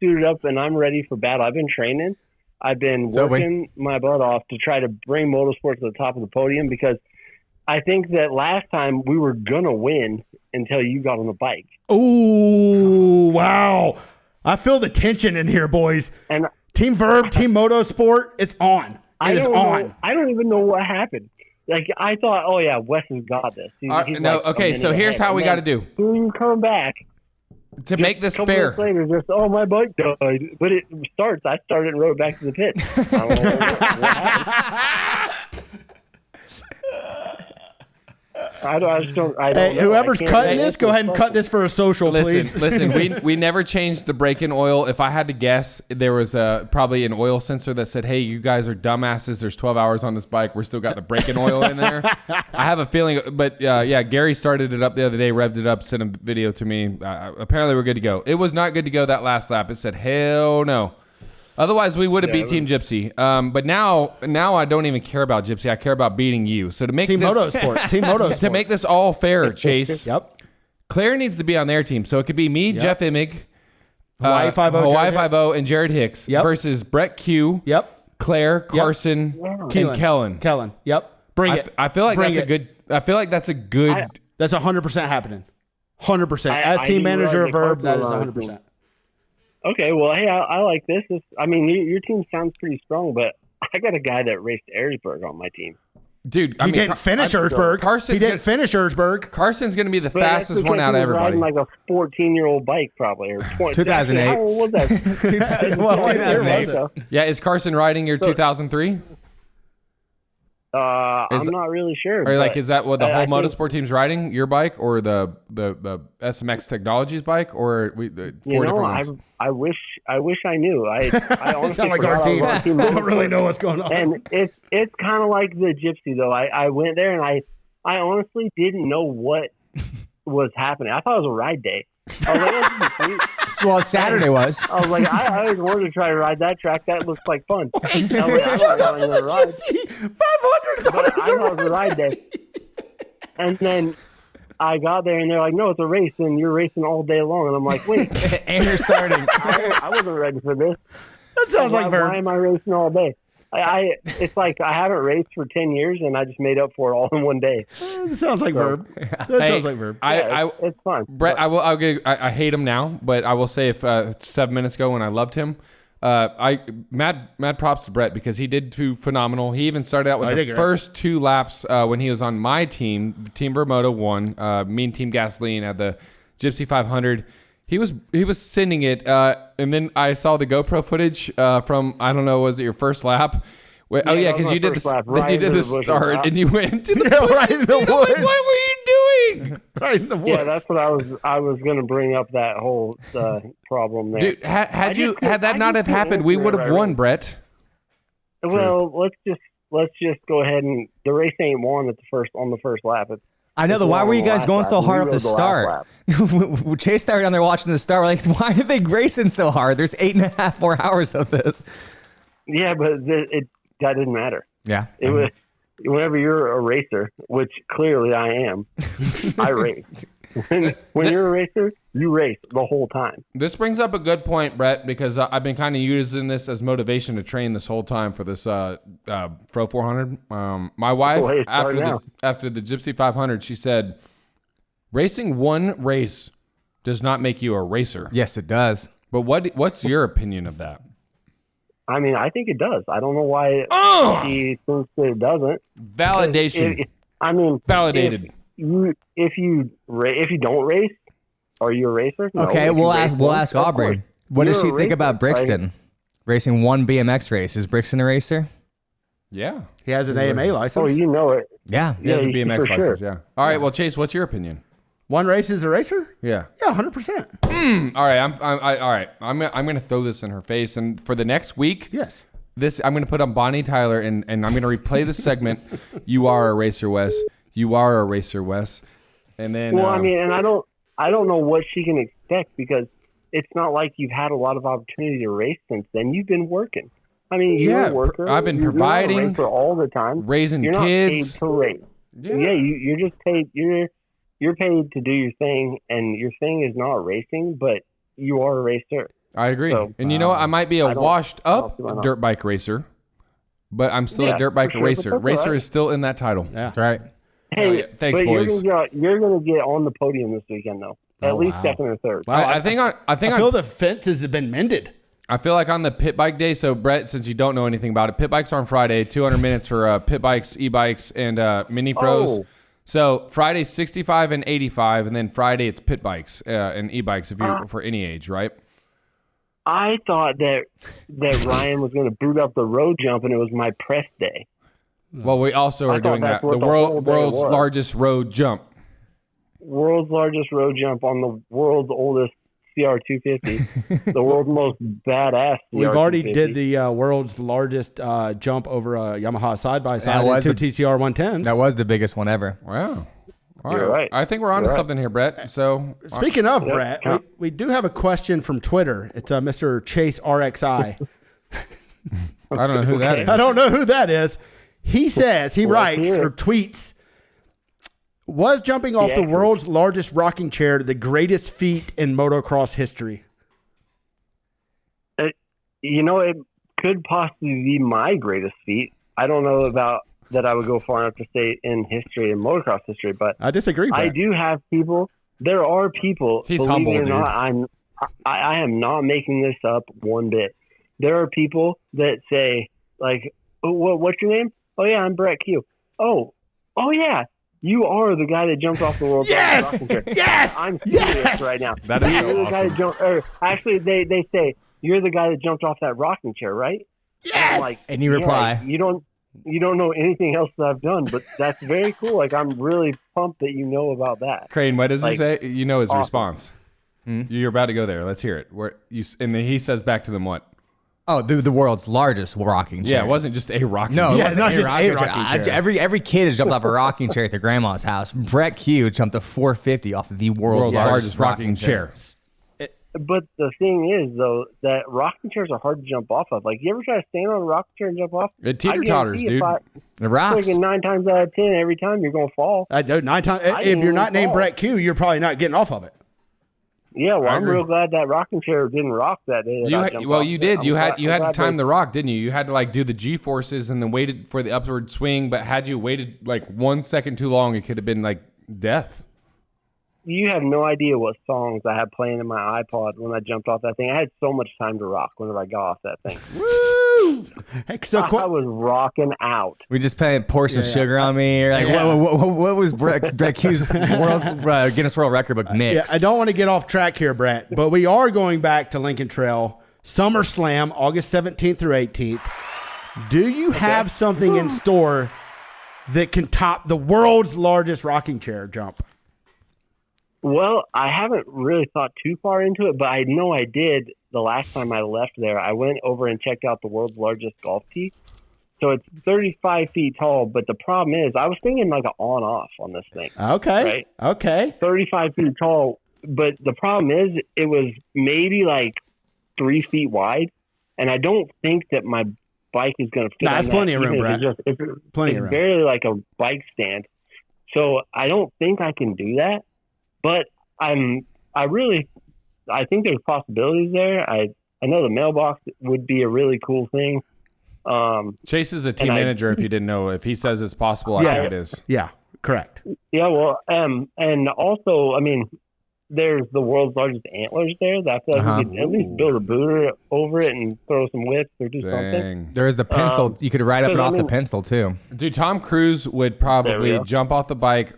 suited up, and I'm ready for battle. I've been training. I've been working my butt off to try to bring motorsport to the top of the podium because I think that last time we were going to win until you got on the bike. Ooh, wow. I feel the tension in here, boys. And Team Vurb, Team Motorsport, it's on. It is on. I don't even know what happened. Like, I thought, oh, yeah, Wes has got this. He's No, like a okay, minute so here's ahead. how we And got to then do. You come back. To make this a couple fair. minutes later, just, oh, my bike died. But it starts. I started and rode back to the pit. I don't know what happened. I just don't. I don't Hey, know. whoever's I can't cutting answer this, go ahead and the cut this for a social, please. Listen. We never changed the break-in oil. If I had to guess, there was probably an oil sensor that said, "Hey, you guys are dumbasses. There's 12 hours on this bike. We're still got the break-in oil in there." I have a feeling, but yeah, Gary started it up the other day, revved it up, sent a video to me. Apparently, we're good to go. It was not good to go that last lap. It said, "Hell no." Otherwise, we would have beat Team Gypsy. But now I don't even care about Gypsy. I care about beating you. So to make Team this, Motorsport. Team Motorsport. to make this all fair, Chase. Yep. Claire needs to be on their team. So it could be me, Jeff Immig, Hawaii 5-0, Hawaii Jared 5-0, and Jared Hicks versus Brett Q, Yep. Claire, Carson, and Kellen. Kellen. Yep. Bring it. I feel like Bring that's it. a good. I feel like that's a good. That's 100% happening. 100%. As I team didn't manager of realize Vurb, they that is called 100%. Okay, well, hey, I like this. I mean, your team sounds pretty strong, but I got a guy that raced Erzberg on my team. Dude, He didn't finish Erzberg. Carson's He didn't finish Erzberg. Carson's going to be the But that's fastest one out of because he was everybody. riding like a 14-year-old bike, probably, or 20. 2008. How old was that? Well, 2008. Yeah, is Carson riding your 2003? I'm not really sure. Or like, but is that what the I whole think- motorsport team's riding? Your bike or the SMX Technologies bike, or four different ones? I wish I knew. I honestly Sound like forgot our I team. was on Team I don't Motorsport. really know what's going on. And it's kind of like the Gypsy though. I went there and I honestly didn't know what was happening. I thought it was a ride day. I was like, oh, this is sweet. Well, Saturday was. I was like, I always wanted to try to ride that track. That looks like fun. I was like, I don't know another ride. $500 But I thought it was a ride day. And then I got there and they're like, no, it's a race and you're racing all day long. And I'm like, wait, And you're starting. I wasn't ready for this. That sounds like why Vurb. am I racing all day? It's like I haven't raced for 10 years and I just made up for it all in one day. That sounds like Vurb. That Hey, sounds like Vurb. It's fun. Brett, I hate him now, but I will say if 7 minutes ago when I loved him, mad props to Brett because he did do phenomenal. He even started out with the first 2 laps when he was on my team. Team Vurbmoto won. Me and Team Gasoline at the Gypsy 500. He was sending it, and then I saw the GoPro footage from, I don't know, was it your first lap? Wait, Yeah, that because was you my did first lap, then right you did into the the bushes. start and you went to the Yeah, bushes. right in the Dude, I'm like, woods. what were you doing? Right in the woods. Yeah, that's what I was going to bring up, that whole problem there. Dude, had that I not just have couldn't happened, we answer would it have right won, away. Brett. Well, let's just go ahead and the race ain't won at on the first lap. I know. Why were you guys going so hard off the start? Chase started down there watching the start. We're like, why are they racing so hard? There's 8.5 more hours of this. Yeah, but that didn't matter. Yeah. It was whenever you're a racer, which clearly I am. I race. When you're a racer, you race the whole time. This brings up a good point, Brett, because I've been kind of using this as motivation to train this whole time for this Fro400. My wife, hey, start after the Gypsy 500, she said, racing one race does not make you a racer. Yes, it does. But what's your opinion of that? I mean, I think it does. I don't know why she thinks that it doesn't. Validation. Validated. If you don't race, are you a racer? No. Okay, If you race we'll once, ask of Aubrey. course. What does You're she a think racer, about right? Brixton racing one BMX race? Is Brixton a racer? Yeah. He has an AMA license. Oh, you know it. Yeah. He has a Yeah, BMX for license, sure. yeah. All right, well, Chase, what's your opinion? One race is a racer? Yeah. Yeah, 100%. All right, all right. I'm gonna throw this in her face, and for the next week, Yes. I'm gonna put on Bonnie Tyler, and I'm gonna replay the segment. You are a racer, Wes. You are a racer, Wes. And then, Well, I mean, and I don't know what she can expect because it's not like you've had a lot of opportunity to race since then. You've been working. I mean, you're a worker. I've been You're not a providing, racer all the time. raising You're not kids. paid to race. Yeah. You're just paid. You're paid to do your thing, and your thing is not racing, but you are a racer. I agree. So, and you know what? I might be a I don't- washed I don't up see why not. dirt bike racer, but I'm still Yeah, a dirt bike for sure, racer. but that's Racer all right. is still in that title. Yeah. That's right. Hey, yeah. Thanks, but boys. You're gonna get on the podium this weekend, though. At least second or third. Wow, I think I feel the fences have been mended. I feel like on the pit bike day, so Brett, since you don't know anything about it, pit bikes are on Friday, 200 minutes for pit bikes, e-bikes, and mini pros. Oh. So Friday's 65 and 85, and then Friday it's pit bikes and e-bikes if you're for any age, right? I thought that Ryan was going to boot up the road jump, and it was my press day. Well, we also are doing that. that's what The the whole day world's was. largest road jump. World's largest road jump on the world's oldest CR250, the world's most badass CR250. We've already did the world's largest jump over a Yamaha side-by-side was and two TTR 110s. That was the biggest one ever. Wow. All You're right. I think we're onto You're right. something here, Brett. So Speaking of, Yep. Brett, we do have a question from Twitter. It's Mr. Chase RXI. I don't know who that is. I don't know who that is. He says, he writes hear it. or tweets, was jumping off the Yeah. world's largest rocking chair the greatest feat in motocross history? It could possibly be my greatest feat. I don't know about that I would go far enough to say in history, in motocross history, but I disagree, Brett. I do have people. There are people. He's believe humble, it or dude. not, I am not making this up one bit. There are people that say like, oh, "What's your name?" "Oh yeah, I'm Brett Q." Oh yeah, you are the guy that jumped off the world's Yes! rocking chair. Yes! I'm serious Yes! right now. That is You're so the guy that awesome. jumped. Or actually, they say you're the guy that jumped off that rocking chair, right? And I'm Yes! like, And you reply, you don't know anything else that I've done, but that's very cool. Like, I'm really pumped that you know about that. Crane, what does he Like, say? You know his awesome. response. You're about to go there. Let's hear it. And then he says back to them what? oh, the world's largest rocking chair. Yeah, it wasn't just a rocking No, chair. it Yeah, wasn't not a just a rocking chair. rocking chair. Every kid has jumped off a rocking chair at their grandma's house. Brett Q jumped a 450 off of the world's largest rocking chair. But the thing is, though, that rocking chairs are hard to jump off of. Like, you ever try to stand on a rocking chair and jump off? It teeter-totters, dude. It rocks. Freaking 9 times out of 10, every time you're going to fall. I do 9 times. I If didn't you're not even named fall. Brett Q, you're probably not getting off of it. Yeah, well, I I'm agree. real glad that rocking chair didn't rock that day. That I jumped off You it. did. I'm You glad- had I'm to glad time the rock, didn't you? You had to like do the G forces and then waited for the upward swing. But had you waited like 1 second too long, it could have been like death. You have no idea what songs I had playing in my iPod when I jumped off that thing. I had so much time to rock whenever I got off that thing. Woo! Heck, so I was rocking out. We just playing Pour Some Sugar on Me. Or like, what was Brett Q's world's Guinness World Record book mix? I don't want to get off track here, Brett, but we are going back to Lincoln Trail SummerSlam, August 17th through 18th. Do you have something in store that can top the world's largest rocking chair jump? Well, I haven't really thought too far into it, but I know I did the last time I left there. I went over and checked out the world's largest golf tee. So it's 35 feet tall, but the problem is I was thinking like an on-off on this thing. Okay. Right. Okay. 35 feet tall, but the problem is it was maybe like 3 feet wide, and I don't think that my bike is going to fit. Nah, on that's that, plenty of room, even if Brett. It's Plenty of it's room. barely like a bike stand. So I don't think I can do that, but I think there's possibilities there. I know the mailbox would be a really cool thing. Chase is a team And I- manager. If you didn't know, if he says it's possible, I Yeah. think it is. Yeah, correct. Yeah, well, and also, I mean, there's the world's largest antlers there. That I feel like we could at least build a booter over it and throw some whips or do something. Dang. There is the pencil. You could ride up so and I off the mean- pencil too. Dude, Tom Cruise would There probably we go. jump off the bike,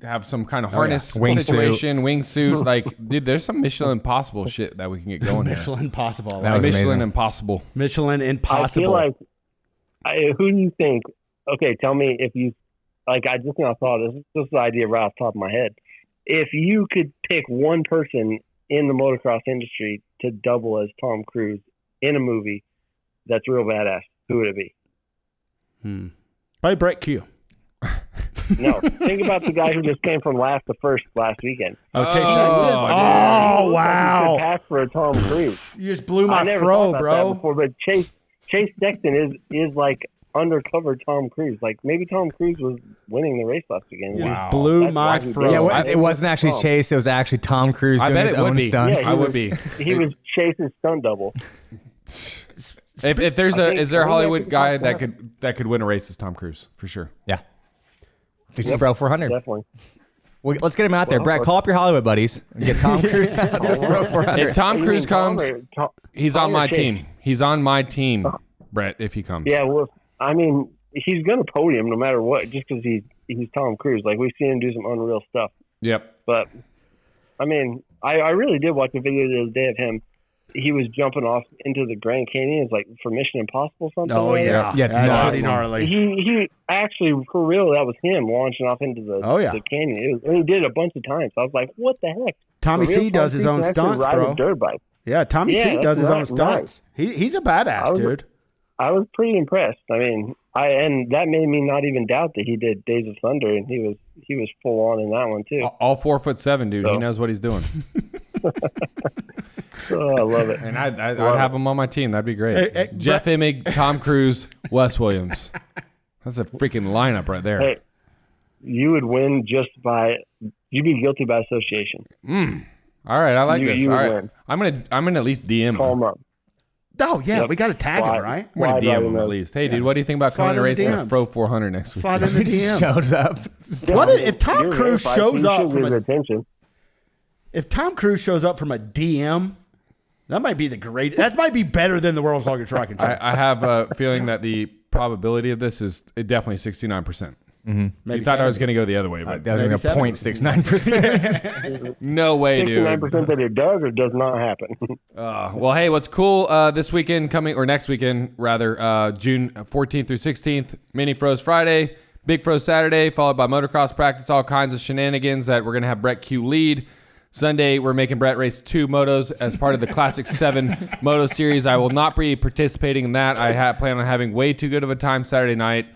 have some kind of harness Wingsuit. situation, wingsuit. Like, dude, there's some Michelin Impossible shit that we can get going here. Michelin Impossible. That was Michelin amazing. Impossible. Michelin I Impossible. feel like, who do you think? Okay, tell me if you like. I just now thought this is the idea right off the top of my head. If you could pick one person in the motocross industry to double as Tom Cruise in a movie that's real badass, who would it be? Probably Brett Q. No, think about the guy who just came from last to first last weekend. Oh, Chase Oh, Sexton. dude. Oh, He wow. could pass for a Tom Cruise. You just blew I my never fro, thought about bro. that before, but Chase Sexton is like undercover Tom Cruise. Like maybe Tom Cruise was winning the race last weekend. You Wow. just blew That's my why he fro. did Yeah, Oh, it wasn't actually oh. Chase. It was actually Tom Cruise I doing bet his it would own be. stunts. Yeah, I would be. He was Chase's stunt double. If there's I a think is there a maybe I Hollywood could guy talk that could win a race as Tom Cruise for sure? Yeah. Fro400. Definitely. Well, let's get him out there. Brett, call up your Hollywood buddies and get Tom Cruise out to Fro400. If Tom Cruise comes, he's on my Chase? team. He's on my team, Brett, if he comes. Yeah, well, I mean, he's going to podium no matter what, just because he's Tom Cruise. Like, we've seen him do some unreal stuff. Yep. But, I mean, I really did watch a video the other day of him. He was jumping off into the Grand Canyon. It's like for Mission Impossible something. Oh, like yeah. that. Yeah, it's That's nuts. pretty gnarly. He actually, for real, that was him launching off into the canyon. And he did it a bunch of times. I was like, what the heck? Tommy For real, C does Tom his own Cruise can actually stunts, ride bro. a dirt bike. Yeah, Tommy C does his own that's stunts. He's a badass, dude. I was pretty impressed. I mean, and that made me not even doubt that he did Days of Thunder, and he was full on in that one too. All 4'7", dude. So. He knows what he's doing. Oh, I love it. And I'd have him on my team. That'd be great. Hey, Jeff Immig, Tom Cruise, Wes Williams. That's a freaking lineup right there. Hey, you would win you'd be guilty by association. All right, I like this. You All would right, win. I'm gonna at least DM Call him. him up. Oh, yeah, Yep. we got to tag him, right? I'm gonna Slide DM right him in at there. least. Hey, dude, what do you think about Slide coming to in the racing at DMs. Fro400 next week? Slide in the He just DMs. shows up. What if Tom You're Cruise verified, shows you up should from get a attention. If Tom Cruise shows up from a DM, that might be that might be better than the world's longest rocket ship. I have a feeling that the probability of this is definitely 69%. Maybe You thought I was 70. going to go the other way, but That was going to Maybe 0.69%. no way, dude. 69% that it does or does not happen. Well, hey, what's cool this weekend coming, or next weekend, rather, June 14th through 16th, Mini Froze Friday, Big Froze Saturday, followed by motocross practice, all kinds of shenanigans that we're going to have Brett Q lead. Sunday, we're making Brett race 2 motos as part of the Classic 7 Moto Series. I will not be participating in that. I plan on having way too good of a time Saturday night.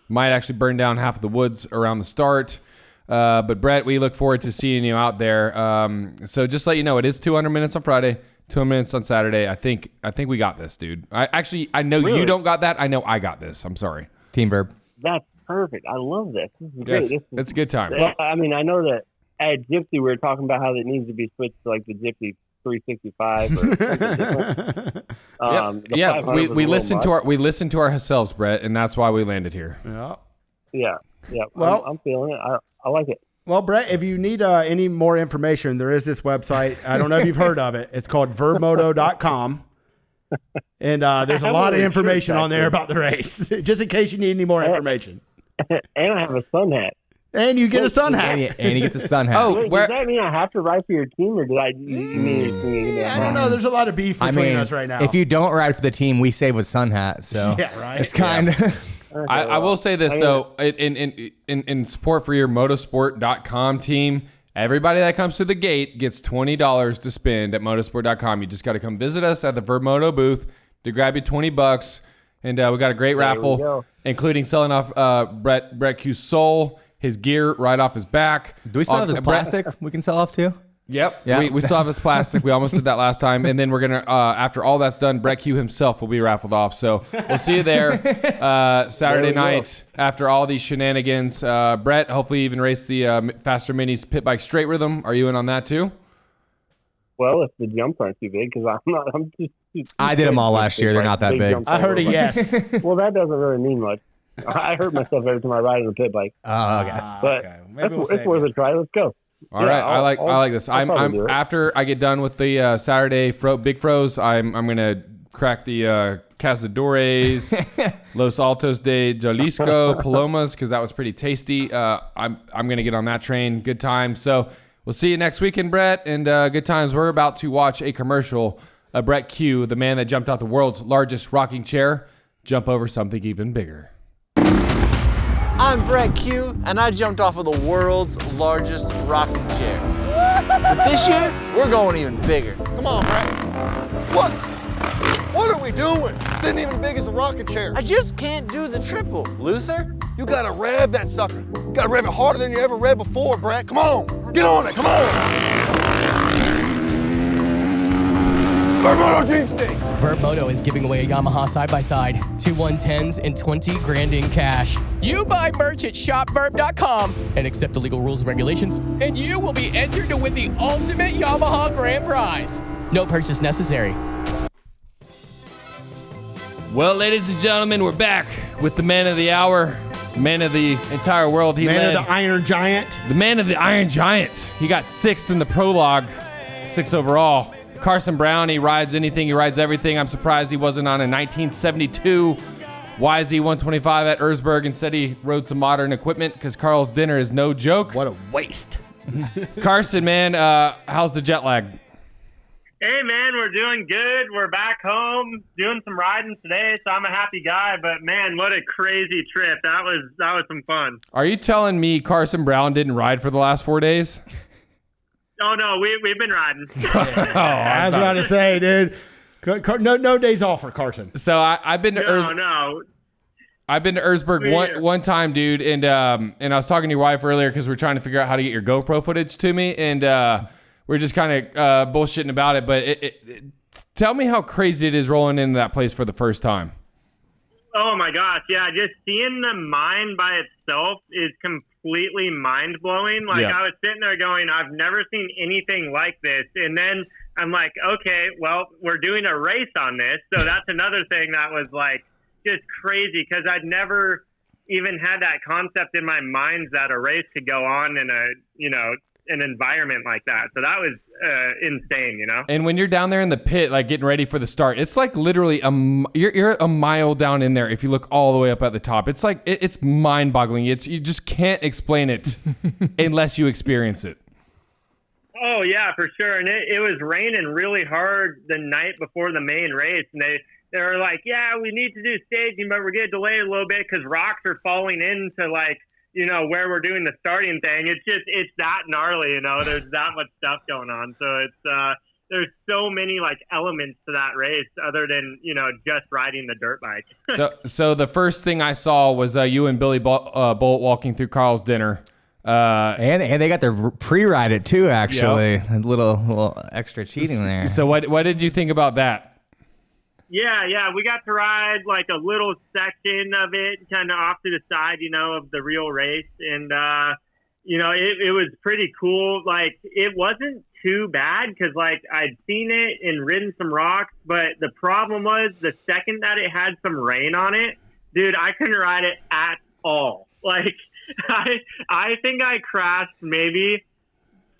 Might actually burn down half of the woods around the start. But Brett, we look forward to seeing you out there. So just let you know, it is 200 minutes on Friday, 200 minutes on Saturday. I think we got this, dude. I know Really? you don't got that. I know I got this. I'm sorry. Team Vurb. That's perfect. I love this. This is Yeah, great. it's a good time. I mean, I know that at Gypsy we were talking about how it needs to be switched to like the Gypsy 365 or something different. The Yeah, 500 was a we little listened to ourselves, Brett, and that's why we landed here. Yeah. Yeah. Well- I'm feeling it. I like it. Well, Brett, if you need any more information, there is this website. I don't know if you've heard of it. It's called Vurbmoto.com. And there's a lot of information on there about the race, just in case you need any more information. And I have a sun hat. And you get a sun hat. And he gets a sun hat. Oh, Wait, where? does that mean I have to ride for your team, or did I? You mean I don't know. There's a lot of beef between us right now. if you don't ride for the team, we save with sun hat. So Yeah, right. it's kind of. I will say this though, in support for your motorsport.com team, everybody that comes to the gate gets $20 to spend at motorsport.com. You just got to come visit us at the Vurbmoto booth to grab you $20, and we got a great raffle, go. including selling off Brett Q's soul, his gear right off his back. Do we still have his plastic we can sell off too? Yep. Yeah. We still have his plastic. We almost did that last time. And then we're going to, after all that's done, Brett Q himself will be raffled off. So we'll see you there Saturday There we go. night after all these shenanigans. Brett, hopefully you even race the Faster Minis Pit Bike Straight Rhythm. Are you in on that too? Well, if the jumps aren't too big, because I'm just. I did them all last year. They're not that big. jumps I heard a all over. yes. Well, that doesn't really mean much. I hurt myself every time I ride on a pit bike, Oh, okay. but okay. Maybe we'll it's save worth it. a try. Let's go. All right. I like this. I'll probably I'm do it. after I get done with the Saturday Big Froze, I'm going to crack the Cazadores, Los Altos de Jalisco, Palomas, because that was pretty tasty. I'm going to get on that train. Good time. So we'll see you next weekend, Brett, and good times. We're about to watch a commercial of Brett Q, the man that jumped out the world's largest rocking chair, jump over something even bigger. I'm Brett Q, and I jumped off of the world's largest rocking chair. But this year, we're going even bigger. Come on, Brett. What? What are we doing? This isn't even as big as the rocking chair. I just can't do the triple, Luther. You gotta rev that sucker. You gotta rev it harder than you ever revved before, Brett. Come on. Get on it. Come on. Vurbmoto Dream Stakes. Vurbmoto is giving away a Yamaha side-by-side, 2 110s, and 20 grand in cash. You buy merch at shopvurb.com and accept the legal rules and regulations, and you will be entered to win the ultimate Yamaha grand prize. No purchase necessary. Well, ladies and gentlemen, we're back with the man of the hour, Man of the entire world. He Man led. of the Iron Giant. The man of the Iron Giant. He got 6th in the prologue, 6th overall. Carson Brown, he rides anything, he rides everything. I'm surprised he wasn't on a 1972 YZ 125 at Erzberg. Instead, he rode some modern equipment because Carl's dinner is no joke. What a waste. Carson, man, how's the jet lag? Hey, man, we're doing good. We're back home doing some riding today, so I'm a happy guy. But, man, what a crazy trip. That was some fun. Are you telling me Carson Brown didn't ride for the last 4 days? Oh, no, we've been riding. I was about to say, dude, no days off for Carson. So I've been to No. I've been to Erzberg one time, dude, and I was talking to your wife earlier because we're trying to figure out how to get your GoPro footage to me, and we're just kind of bullshitting about it. But tell me how crazy it is rolling into that place for the first time. Oh, my gosh. Yeah, just seeing the mine by itself is completely mind-blowing. Like, Yeah. I was sitting there going, I've never seen anything like this. And then I'm like, okay, well, we're doing a race on this. So that's another thing that was, like, just crazy because I'd never even had that concept in my mind that a race could go on in an environment like that. So that was insane, you know? And when you're down there in the pit, like getting ready for the start, it's like literally you're a mile down in there. If you look all the way up at the top, it's like it's mind-boggling. You just can't explain it unless you experience it. Oh yeah, for sure. And it was raining really hard the night before the main race, and they were like, yeah, we need to do staging, but we're getting delayed a little bit because rocks are falling into like, where we're doing the starting thing. It's that gnarly, there's that much stuff going on. So it's, there's so many like elements to that race other than, just riding the dirt bike. So the first thing I saw was you and Billy Bolt walking through Carl's dinner. And they got to pre-ride it too, actually. Yep. A little extra cheating there. So what did you think about that? Yeah, we got to ride like a little section of it, kind of off to the side, of the real race, and it was pretty cool. Like it wasn't too bad because like I'd seen it and ridden some rocks, but the problem was the second that it had some rain on it, dude, I couldn't ride it at all. Like I think I crashed maybe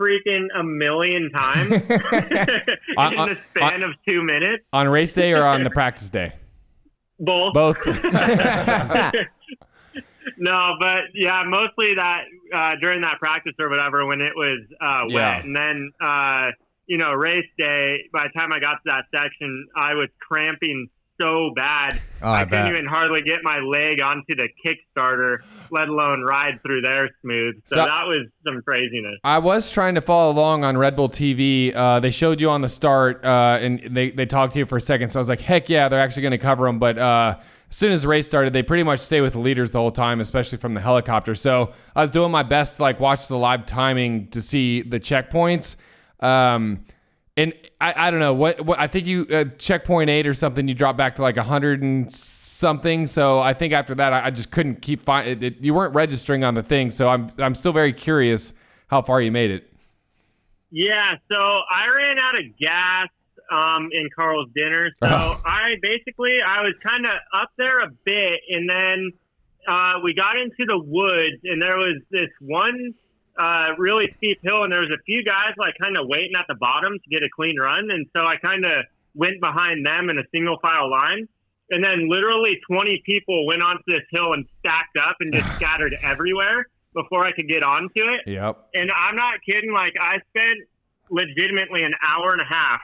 freaking a million times in the span of 2 minutes. On race day or on the practice day? Both. No, but yeah, mostly that during that practice or whatever when it was wet. And then, race day, by the time I got to that section, I was cramping so bad. I couldn't even hardly get my leg onto the Kickstarter, let alone ride through there smooth. So that was some craziness. I was trying to follow along on Red Bull TV. They showed you on the start, and they talked to you for a second. So I was like, heck yeah, they're actually going to cover them. But as soon as the race started, they pretty much stay with the leaders the whole time, especially from the helicopter. So I was doing my best to like watch the live timing to see the checkpoints. And I don't know what I think you checkpoint 8 or something. You drop back to like 100 and something. So I think after that, I just couldn't keep finding. You weren't registering on the thing, so I'm still very curious how far you made it. Yeah, so I ran out of gas in Carl's dinner. So I was kind of up there a bit, and then we got into the woods, and there was this one really steep hill, and there was a few guys like kind of waiting at the bottom to get a clean run, and so I kind of went behind them in a single file line, and then literally 20 people went onto this hill and stacked up and just scattered everywhere before I could get onto it. Yep. And I'm not kidding, like I spent legitimately an hour and a half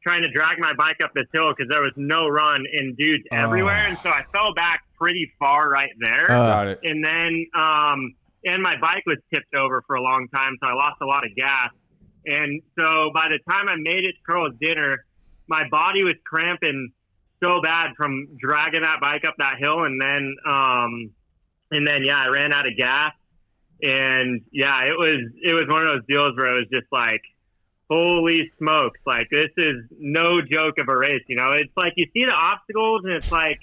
trying to drag my bike up this hill because there was no run and dudes everywhere, and so I fell back pretty far right there. Got it. And then and my bike was tipped over for a long time, so I lost a lot of gas. And so by the time I made it to Carl's dinner, my body was cramping so bad from dragging that bike up that hill. And then I ran out of gas. And yeah, it was one of those deals where it was just like, holy smokes, like this is no joke of a race. It's like you see the obstacles and it's like,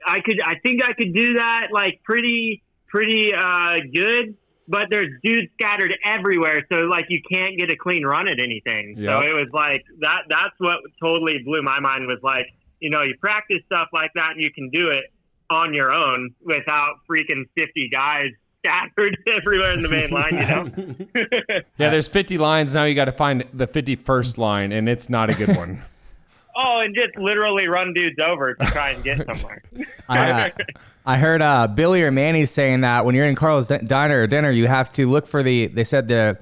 I think I could do that like pretty good, but there's dudes scattered everywhere, so like you can't get a clean run at anything. Yep. So it was like that's what totally blew my mind was like, you practice stuff like that and you can do it, on your own without freaking 50 guys scattered everywhere in the main line, you know? Yeah, there's 50 lines. Now you got to find the 51st line, and it's not a good one. Oh, and just literally run dudes over to try and get somewhere. I heard Billy or Manny saying that when you're in Carl's diner or dinner, you have to look for they said the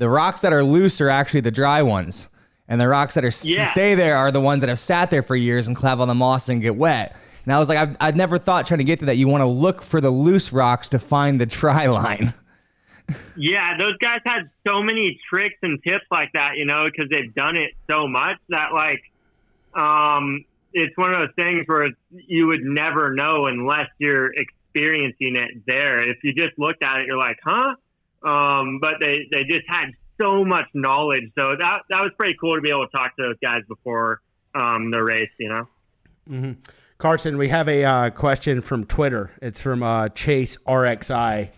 rocks that are loose are actually the dry ones. And the rocks that stay there are the ones that have sat there for years and clav on the moss and get wet. And I was like, I've never thought trying to get to that. You want to look for the loose rocks to find the dry line. Yeah, those guys had so many tricks and tips like that, you know, because they've done it so much that, like, it's one of those things where you would never know unless you're experiencing it there. If you just looked at it, you're like, huh? But they just had so much knowledge. So that was pretty cool to be able to talk to those guys before the race, you know? Mm-hmm. Carson, we have a question from Twitter. It's from Chase RXI.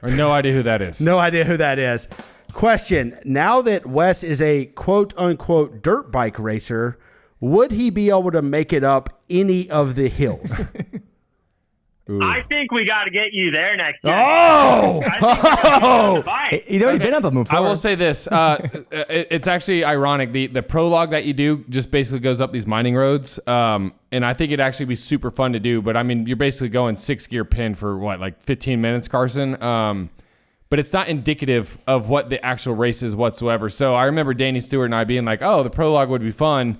No idea who that is. No idea who that is. Question: now that Wes is a quote-unquote dirt bike racer, would he be able to make it up any of the hills? I think we got to get you there next year. Oh! You've already been up a move. I will say this. It's actually ironic. The prologue that you do just basically goes up these mining roads. And I think it'd actually be super fun to do. But, I mean, you're basically going 6-gear pin for, what, like 15 minutes, Carson? But it's not indicative of what the actual race is whatsoever. So I remember Danny Stewart and I being like, oh, the prologue would be fun.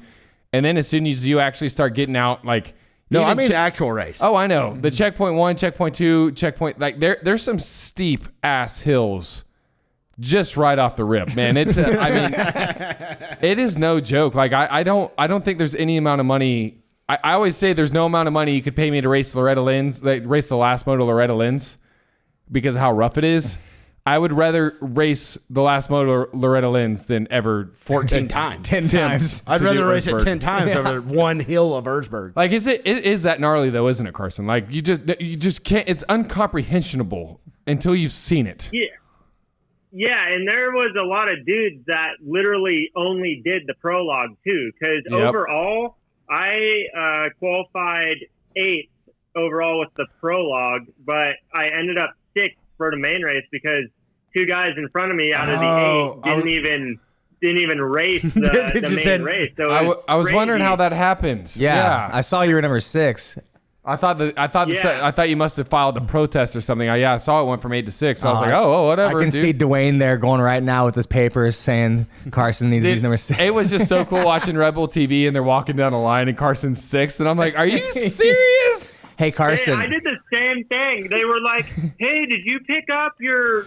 And then as soon as you actually start getting out, like... No, I mean actual race. Oh, I know. The checkpoint 1, checkpoint 2, checkpoint... Like, there's some steep-ass hills just right off the rip, man. It's... I mean, it is no joke. Like, I don't think there's any amount of money... I always say there's no amount of money you could pay me to race Loretta Lynn's... Like, race the last moto Loretta Lynn's because of how rough it is. I would rather race the last moto Loretta Lynn's than ever 14 times. 10 times. I'd rather race it 10 times over one hill of Erzberg. Like, it is that gnarly though, isn't it, Carson? Like, you just can't. It's incomprehensible until you've seen it. Yeah, and there was a lot of dudes that literally only did the prologue too, because overall, I qualified 8th overall with the prologue, but I ended up 6th for the main race because 2 guys in front of me out of the 8 didn't even race the main race. So I was wondering how that happened. Yeah, I saw you were number 6. I thought you must have filed a protest or something. I saw it went from 8 to 6. So I was like, whatever. I can see Dwayne there going right now with his papers saying Carson needs to be number 6. It was just so cool watching Red Bull TV and they're walking down the line and Carson's 6th, and I'm like, are you serious? Hey, Carson. Hey, I did the same thing. They were like, hey, did you pick up your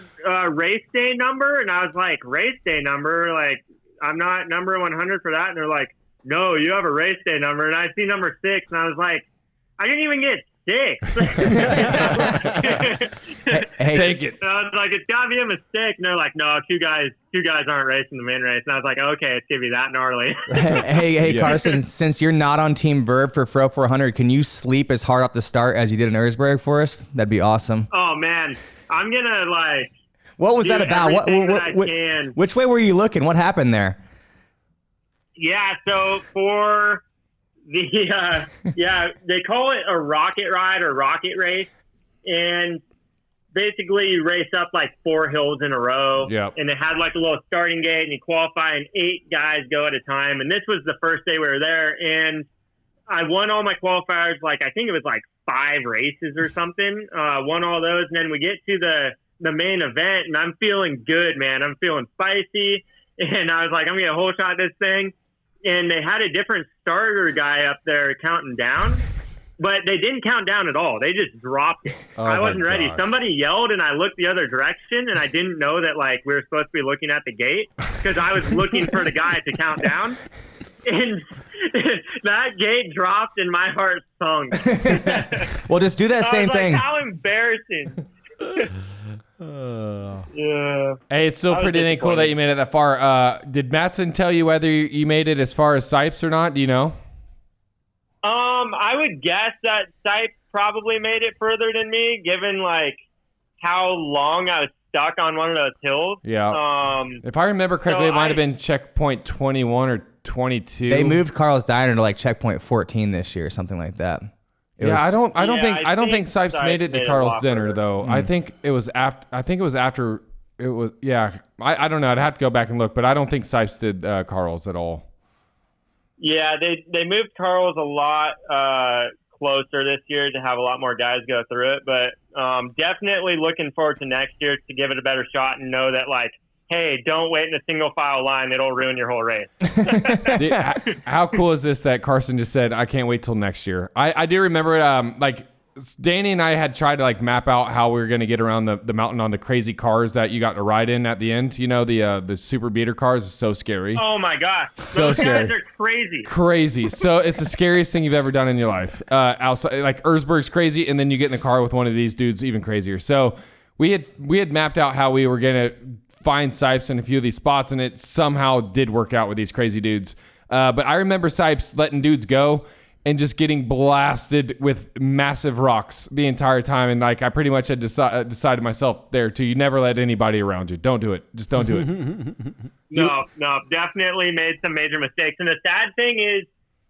race day number? And I was like, race day number? Like, I'm not number 100 for that. And they're like, no, you have a race day number. And I see number 6. And I was like, I didn't even get 6. Hey, take it. And I was like, it's got to be a mistake. And they're like, no, two guys aren't racing the main race. And I was like, okay, it's going to be that gnarly. Hey, Carson, since you're not on Team Vurb for Fro400, can you sleep as hard off the start as you did in Erzberg for us? That'd be awesome. Oh, man. I'm going to, like... What was that about? Which way were you looking? What happened there? Yeah, so for... they call it a rocket ride or rocket race, and basically you race up like 4 hills in a row. Yep. And it had like a little starting gate, and you qualify, and 8 guys go at a time. And this was the first day we were there, and I won all my qualifiers. Like, I think it was like 5 races or something. Won all those, and then we get to the main event, and I'm feeling good, man. I'm feeling spicy, and I was like, I'm gonna get a whole shot at this thing. And they had a different starter guy up there counting down, but they didn't count down at all. They just dropped it. I wasn't ready. Somebody yelled, and I looked the other direction, and I didn't know that, like, we were supposed to be looking at the gate because I was looking for the guy to count down. And that gate dropped, and my heart sunk. Well, just do that same thing. How embarrassing. Yeah. Hey, it's still pretty dang cool that you made it that far. Did Mattson tell you whether you made it as far as Sipes or not? Do you know? I would guess that Sipes probably made it further than me, given like how long I was stuck on one of those hills. Yeah. If I remember correctly, it might have been checkpoint 21 or 22. They moved Carl's Diner to like checkpoint 14 this year, something like that. I don't I think Sipes made it to Carl's dinner Whopper. though. I think it was after. It was I don't know. I'd have to go back and look, but I don't think Sipes did Carl's at all. Yeah, they moved Carl's a lot closer this year to have a lot more guys go through it, but definitely looking forward to next year to give it a better shot and know that, like, hey, don't wait in a single file line. It'll ruin your whole race. Dude, how cool is this that Carson just said, I can't wait till next year? I do remember, like, Danny and I had tried to, like, map out how we were going to get around the mountain on the crazy cars that you got to ride in at the end. You know, the super beater cars is so scary. Oh, my gosh. So Those scary. guys are crazy. Crazy. So it's the scariest thing you've ever done in your life. Outside, like, Erzberg's crazy, and then you get in the car with one of these dudes, even crazier. So we had mapped out how we were going to find Sipes in a few of these spots, and it somehow did work out with these crazy dudes. But I remember Sipes letting dudes go and just getting blasted with massive rocks the entire time. And, like, I pretty much had decided myself there too. You never let anybody around you. Don't do it. Just don't do it. No, definitely made some major mistakes. And the sad thing is,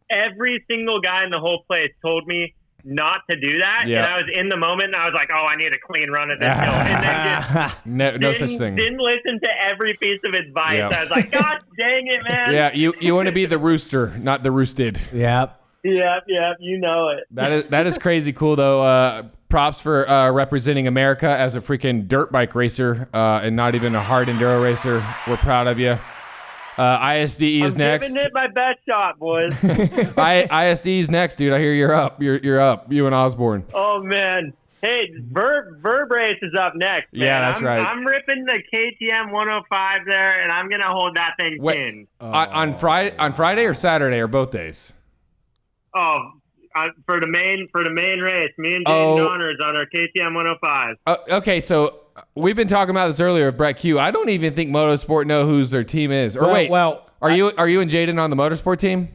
every single guy in the whole place told me not to do that. Yeah. And I was in the moment, and I was like, oh, I need a clean run at this hill. And then just no such thing. Didn't listen to every piece of advice. Yep. I was like, God dang it, man. Yeah, you want to be the rooster, not the roosted. Yep. Yep, you know it. That is crazy cool though. Props for representing America as a freaking dirt bike racer and not even a hard enduro racer. We're proud of you. ISDE is next. I'm giving it my best shot, boys. ISDE is next, dude. I hear you're up. You're up. You and Osborne. Oh man. Hey, Vurb race is up next, man. Yeah, that's right. I'm ripping the KTM 105 there, and I'm gonna hold that thing pinned. On Friday or Saturday or both days? Oh, for the main race, me and Jaden Donners on our KTM 105. Okay, so we've been talking about this earlier with Brett Q. I don't even think Motorsport know whose their team is. Or are you and Jaden on the Motorsport team?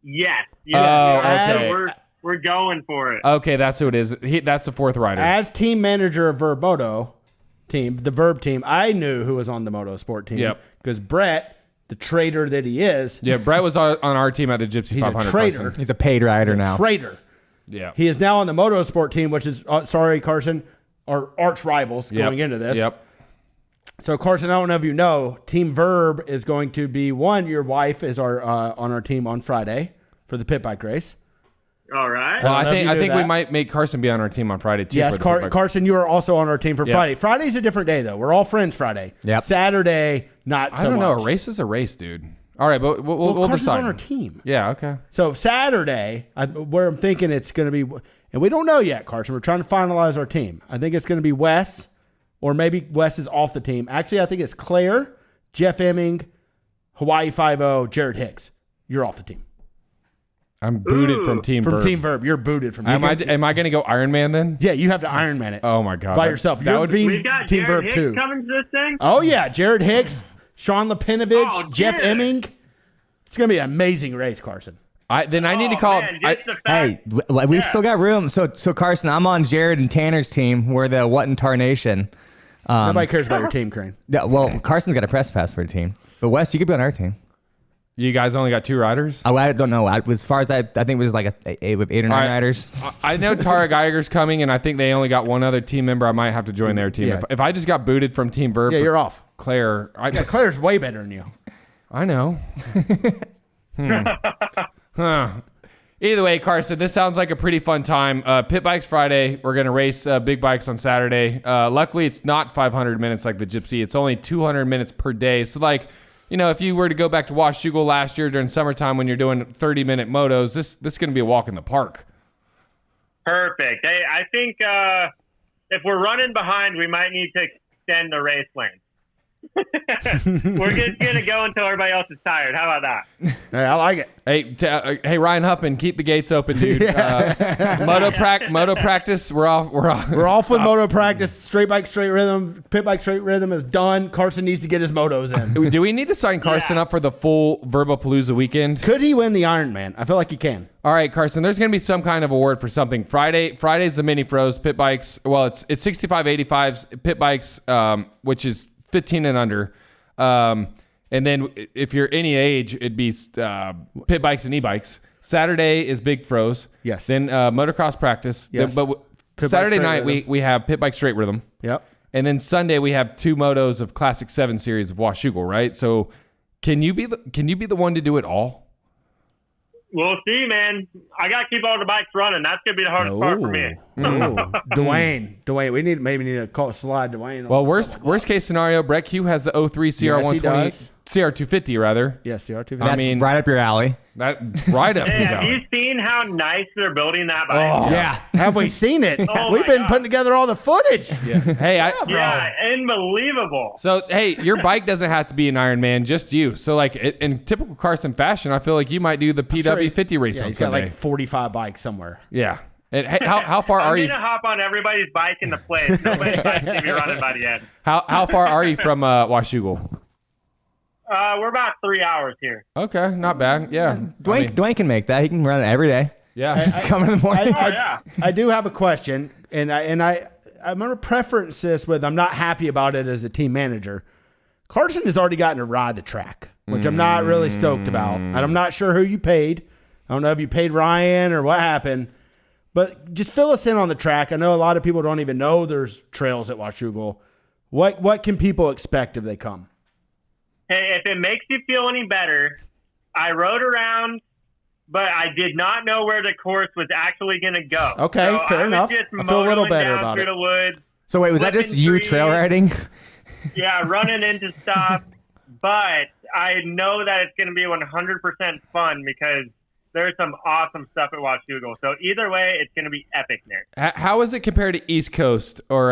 Yes. Oh, okay. So we're going for it. Okay, that's who it is. That's the fourth rider. As team manager of Vurbmoto team, the Vurb team, I knew who was on the Motorsport team. Yep. Because Brett, the traitor that he is. Yeah, Brett was on our team at the Gypsy 500. He's a traitor. Carson. He's a paid rider now. Traitor. Yeah. He is now on the Motorsport team, which is, sorry, Carson, our arch rivals going into this. Yep. So, Carson, I don't know if you know, Team Vurb is going to be your wife is on our team on Friday for the pit bike race. All right. Well, I think we might make Carson be on our team on Friday too. Yes, Carson, you are also on our team for Friday. Friday's a different day, though. We're all friends Friday. Yep. Saturday, not so much. I don't know. A race is a race, dude. All right, but we'll Carson's decide. on our team. Yeah, okay. So Saturday, where I'm thinking it's going to be, and we don't know yet, Carson. We're trying to finalize our team. I think it's going to be Wes, or maybe Wes is off the team. Actually, I think it's Claire, Jeff Emming, Hawaii 5-0, Jared Hicks. You're off the team. I'm booted from Team Vurb. From Team Vurb. You're booted from Am I going to go Iron Man then? Yeah, you have to Iron Man it. Oh, my God. By yourself. We've got Team Jared Vurb Hicks too. coming to this thing? Oh, yeah. Jared Hicks, Sean Lepinovich, Oh, Jeff Jared. Emming. It's going to be an amazing race, Carson. I need to call. Man, just the fact- Hey, we've still got room. So Carson, I'm on Jared and Tanner's team. We're the What in Tarnation. Nobody cares about your team, Crane. Yeah, well, Carson's got a press pass for a team. But Wes, you could be on our team. You guys only got 2 riders? I don't know. As far as I think it was like 8 or 9 riders. I know Tara Geiger's coming, and I think they only got one other team member. I might have to join their team. Yeah. If I just got booted from Team Vurb, Yeah, you're off. Claire. Yeah, Claire's way better than you. I know. Huh. Either way, Carson, this sounds like a pretty fun time. Pit Bikes Friday. We're going to race big bikes on Saturday. Luckily, it's not 500 minutes like the Gypsy. It's only 200 minutes per day. So, like, you know, if you were to go back to Washougal last year during summertime when you're doing 30-minute motos, this is going to be a walk in the park. Perfect. Hey, I think if we're running behind, we might need to extend the race lane. We're just going to go until everybody else is tired. How about that? Hey, I like it. Hey, Ryan Huppin, keep the gates open, dude. Moto practice. We're off. We're off with moto practice. Straight bike, straight rhythm. Pit bike, straight rhythm is done. Carson needs to get his motos in. Do we need to sign Carson up for the full Vurbapalooza weekend? Could he win the Ironman? I feel like he can. All right, Carson. There's going to be some kind of award for something. Friday's the mini Fros pit bikes. Well, it's 65/85s pit bikes, which is 15 and under. And then if you're any age, it'd be pit bikes and e-bikes. Saturday is Big Fro's. Yes. Then motocross practice. Yes. But Pit Saturday bike night straight we have pit bike straight rhythm. Yep. And then Sunday we have 2 motos of Classic 7 series of Washougal, right? So can you be the one to do it all? We'll see, man. I got to keep all the bikes running. That's going to be the hardest part for me. Dwayne, we maybe need to slide Dwayne. Well, worst case scenario, Brett Q has the 03 CR120, CR250 rather. Yes, CR250. I mean, right up your alley. That right up Hey, his have alley. you seen how nice they're building that bike? Oh, Yeah. Have we seen it? Oh, We've my been God. putting together all the footage. Hey, Yeah, unbelievable. So, hey, your bike doesn't have to be an Ironman, just you. So, like, in typical Carson fashion, I feel like you might do the PW50 race on He's got Sunday. like 45 bikes somewhere. Yeah. And hey, how far I'm are going you? to hop on everybody's bike in the place. Nobody's bike's going to be running by the end. How far are you from Washougal? We're about 3 hours here. Okay, not bad. Yeah. Dwayne can make that. He can run it every day. Yeah. Just come in the morning. I do have a question, and I'm going to preference this with I'm not happy about it as a team manager. Carson has already gotten to ride the track, which I'm not really stoked about. And I'm not sure who you paid. I don't know if you paid Ryan or what happened. But just fill us in on the track. I know a lot of people don't even know there's trails at Washougal. What can people expect if they come? Hey, if it makes you feel any better, I rode around, but I did not know where the course was actually going to go. Okay, So fair I was enough. just I feel a little motoring better down about through it. the woods. So wait, was that just flipping you trees. trail riding? Yeah, running into stuff. But I know that it's going to be 100% fun because there's some awesome stuff at Washougal. So either way, it's going to be epic there. How is it compared to East Coast, or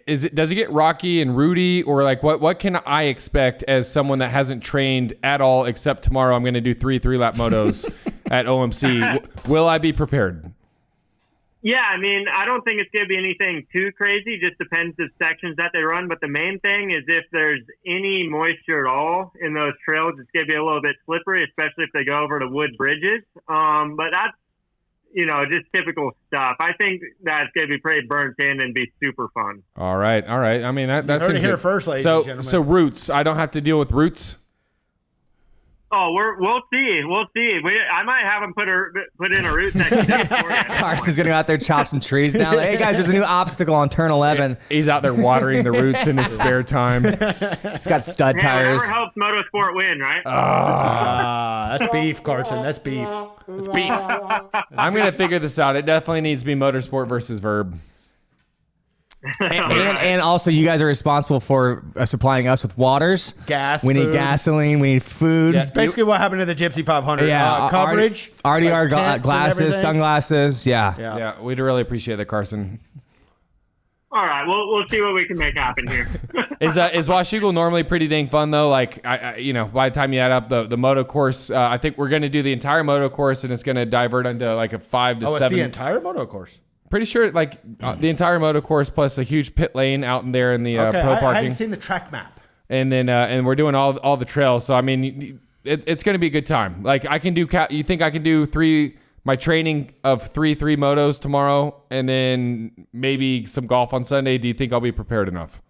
does it get rocky and rooty, or like what can I expect as someone that hasn't trained at all except tomorrow I'm going to do 3 lap motos at OMC? Will I be prepared? Yeah, I mean, I don't think it's going to be anything too crazy. Just depends the sections that they run. But the main thing is if there's any moisture at all in those trails, it's going to be a little bit slippery, especially if they go over the wood bridges. But that's, just typical stuff. I think that's going to be pretty burnt in and be super fun. All right. I mean, that's heard it seems here good. first, ladies and gentlemen. So roots. I don't have to deal with roots. Oh, we'll see. We'll see. I might have them put in a route section. Carson's gonna go out there chop some trees down. Like, hey guys, there's a new obstacle on turn 11. He's out there watering the roots in his spare time. It's got stud tires. Whatever helps motorsport win, right? That's beef, Carson. That's beef. That's beef. I'm gonna figure this out. It definitely needs to be motorsport versus Vurb. And also, you guys are responsible for supplying us with waters. Gas. We need food. gasoline. We need food. That's basically what happened to the Gypsy 500. Yeah, coverage. RDR like tents and glasses, everything. sunglasses. Yeah. Yeah, we'd really appreciate that, Carson. All right, we'll see what we can make happen here. Is Washougal normally pretty dang fun though? Like, by the time you add up the moto course, I think we're going to do the entire moto course, and it's going to divert into like a 5 to 7. It's the entire moto course. Pretty sure, like the entire moto course plus a huge pit lane out in there in the pro I parking, haven't seen the track map. and then and we're doing all the trails. So I mean, it's going to be a good time. Like I can do. You think I can do my training of 3 motos tomorrow, and then maybe some golf on Sunday? Do you think I'll be prepared enough?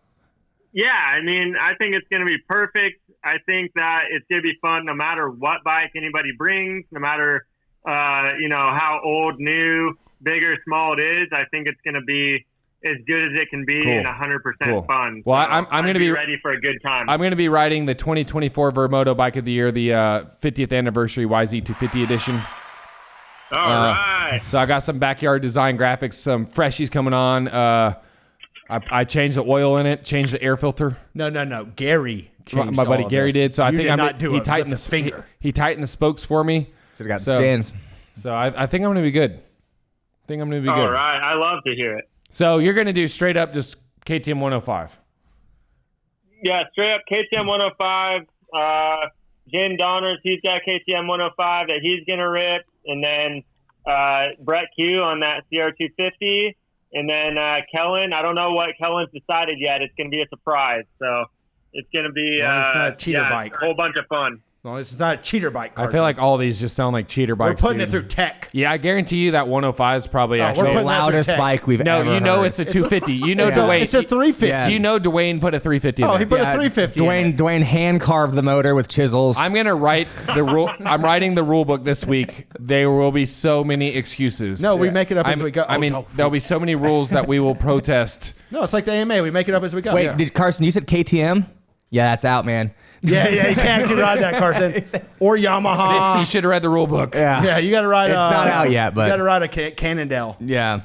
Yeah, I mean, I think it's going to be perfect. I think that it's going to be fun no matter what bike anybody brings, no matter, how old, new, big or small it is. I think it's going to be as good as it can be and 100% fun. Well, So I'm going to be ready for a good time. I'm going to be riding the 2024 Vurbmoto Bike of the Year, the 50th anniversary YZ250 edition. All right. So I got some backyard design graphics, some freshies coming on. I changed the oil in it, changed the air filter. No. Gary changed My buddy all of Gary this. did. So I You think did I'm not do he it. tightened Lift a finger. He tightened the spokes for me. Should have got the skins. So I think I'm going to be good. Good. All right. I love to hear it. So you're going to do straight up just KTM 105. Yeah, straight up KTM 105. Jim Donners, he's got KTM 105 that he's going to rip. And then Brett Q on that CR250. And then Kellen, I don't know what Kellen's decided yet. It's going to be a surprise. So it's going to be Well, it's not a cheater bike. a whole bunch of fun. No, this is not a cheater bike, I Carson. feel like all these just sound like cheater we're bikes. putting dude. it through tech. Yeah, I guarantee you that 105 is probably actually we're The putting that through loudest tech. bike we've no. ever You know heard. it's a 250. You know It's Dwayne. a 350. Yeah. You know Dwayne put a 350. Oh, in he there. put a 350. Dwayne hand carved the motor with chisels. I'm gonna write the rule. I'm writing the rule book this week. There will be so many excuses. No, we make it up as we go. I mean, there'll be so many rules that we will protest. No, it's like the AMA. We make it up as we go. Wait, did Carson? You said KTM? Yeah, that's out, man. Yeah, you can't actually ride that, Carson. Or Yamaha. You should have read the rule book. Yeah, you got to ride. It's not out yet, but you got to ride a Cannondale. Yeah.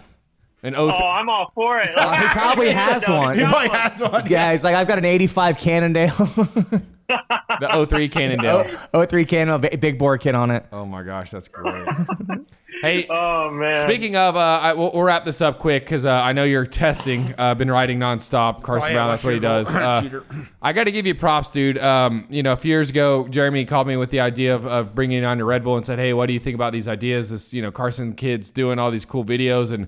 An Oh, I'm all for it. He probably has one. He probably has one. Yeah, he's like, I've got an 85 Cannondale. The 03 Cannondale. 03 Cannondale, big bore kit on it. Oh my gosh, that's great. Hey, Oh man. speaking of, we'll wrap this up quick because I know you're testing. Been riding nonstop. Carson Brown, that's what he does. I got to give you props, dude. You know, a few years ago, Jeremy called me with the idea of bringing it on to Red Bull and said, "Hey, what do you think about these ideas? This, Carson kid's doing all these cool videos, and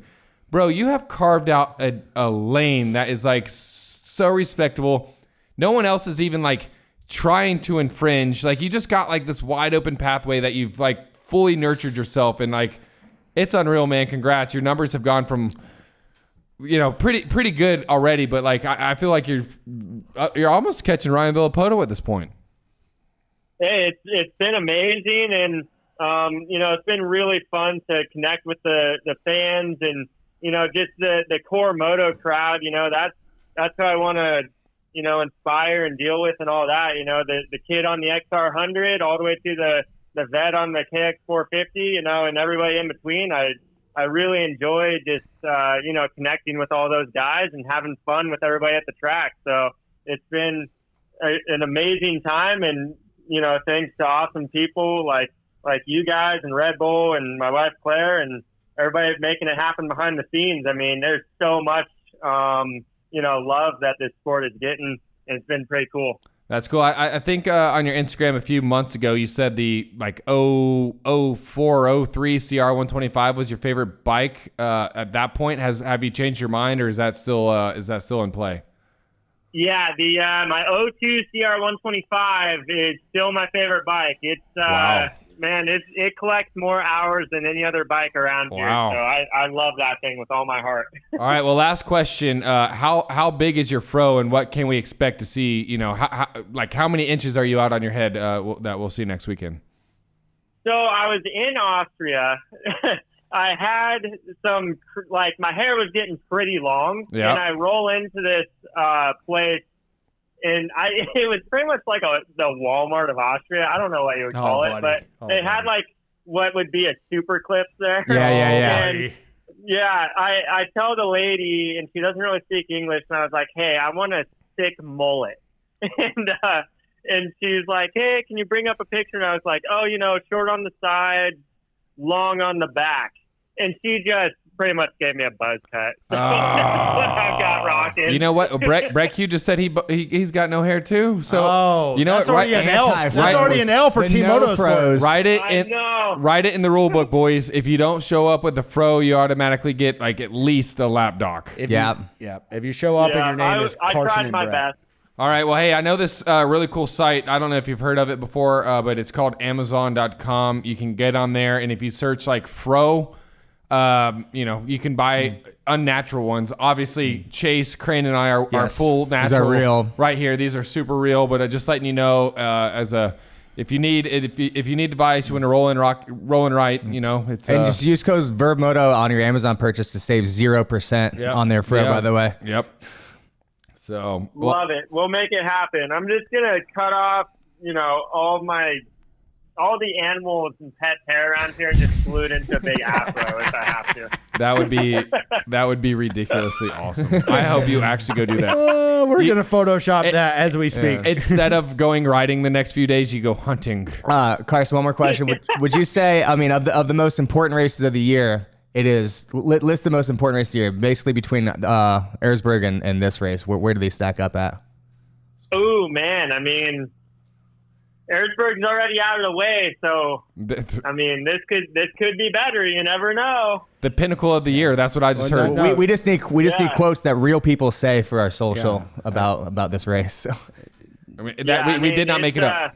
bro, you have carved out a lane that is like so respectable. No one else is even like trying to infringe. Like you just got like this wide open pathway that you've like fully nurtured yourself, and like it's unreal, man. Congrats. Your numbers have gone from pretty good already, but like I feel like you're almost catching Ryan Villapoto at this point. Hey, it's been amazing, and it's been really fun to connect with the fans and just the core moto crowd. That's who I want to inspire and deal with and all that. The kid on the XR100 all the way to the vet on the KX450, and everybody in between. I really enjoy just, connecting with all those guys and having fun with everybody at the track. So it's been an amazing time, and, thanks to awesome people like you guys and Red Bull and my wife Claire and everybody making it happen behind the scenes. I mean, there's so much, love that this sport is getting, and it's been pretty cool. That's cool. I think on your Instagram a few months ago, you said the 04, 03 CR125 was your favorite bike. At that point, have you changed your mind, or is that still in play? Yeah, my 02 CR125 is still my favorite bike. It's Wow. Man, it collects more hours than any other bike around here. Wow. So I love that thing with all my heart. All right. Well, last question. How big is your fro, and what can we expect to see? How many inches are you out on your head that we'll see next weekend? So I was in Austria. I had my hair was getting pretty long, Yeah. and I roll into this place, and it was pretty much like the Walmart of Austria. I don't know what you would call it, but they had like what would be a super clips there. Yeah. And yeah, I tell the lady, and she doesn't really speak English, and I was like, "Hey, I want a thick mullet," and she's like, "Hey, can you bring up a picture?" And I was like, "Oh, short on the side, long on the back," and she just pretty much gave me a buzz cut. So I got rocking. You know what? Brett Q just said he's got no hair too. So that's already an L. That's already an L for Team Motorsport. Write it in the rule book, boys. If you don't show up with the fro, you automatically get like at least a lap dock. If you show up and your name is Carson I tried and my Brett. best. All right. Well, hey, I know this really cool site. I don't know if you've heard of it before, but it's called Amazon.com. You can get on there, and if you search like fro, you can buy unnatural ones. Obviously, Chase, Crane, and I are full natural. These are real right here. These are super real. But just letting you know, if you need advice, you want to roll and right. It's and just use code Vurbmoto on your Amazon purchase to save 0% on their fro. By the way. Yep. So love it. We'll make it happen. I'm just gonna cut off, all the animals and pet hair around here and just glue it into a big afro if I have to. That would be ridiculously awesome. I hope you actually go do that. We're gonna Photoshop that as we speak. Instead of going riding the next few days, you go hunting. Carson, one more question. Would you say, I mean, of the most important races of the year, it is list the most important race of the year, basically between Erzberg and this race. Where do they stack up at? Oh man, I mean, Erzberg's already out of the way, so I mean, this could be better. You never know. The pinnacle of the year. That's what I just heard. No. We just need quotes that real people say for our social about this race. So. I mean, we did not make it up.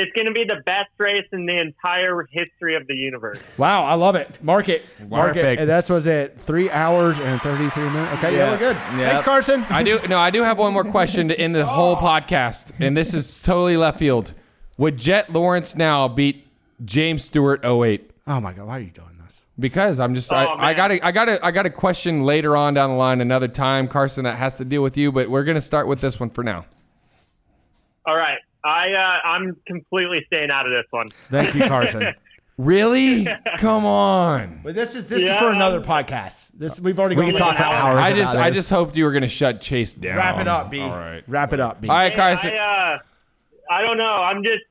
It's going to be the best race in the entire history of the universe. Wow, I love it. Mark it. Perfect. And that was it. 3 hours and 33 minutes. Okay, yeah, we're good. Yep. Thanks, Carson. I do have one more question to end the whole podcast, and this is totally left field. Would Jet Lawrence now beat James Stewart 08? Oh my God, why are you doing this? Because I'm just I got a question later on down the line another time, Carson, that has to deal with you, but we're gonna start with this one for now. All right. I'm completely staying out of this one. Thank you, Carson. Really? Come on. But this is for another podcast. We've already gone talk for hours. I just hoped you were gonna shut Chase down. Wrap it up, B. All right. Wrap it up, B. All right, Carson. I don't know. I'm just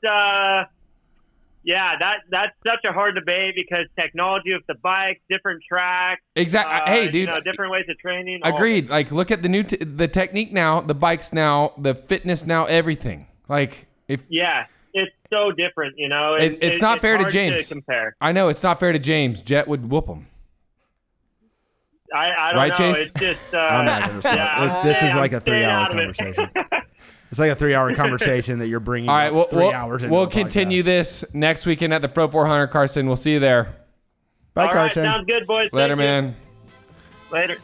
that's such a hard debate because technology with the bike, different tracks. Exactly. Hey, dude. Different ways of training. Agreed. Like, look at the new the technique now, the bikes now, the fitness now, everything. Like, it's so different. It's not fair to hard James. To compare. I know it's not fair to James. Jet would whoop him. I don't right, know. Chase? It's just. I'm not going to start. This is like a 3-hour conversation. It's like a 3-hour conversation that you're bringing. All right, up 3 hours into we'll a continue podcast. this next weekend at the Fro400, Carson. We'll see you there. Bye, All Carson. right, sounds good, boys. Later, Thank you. man. Later.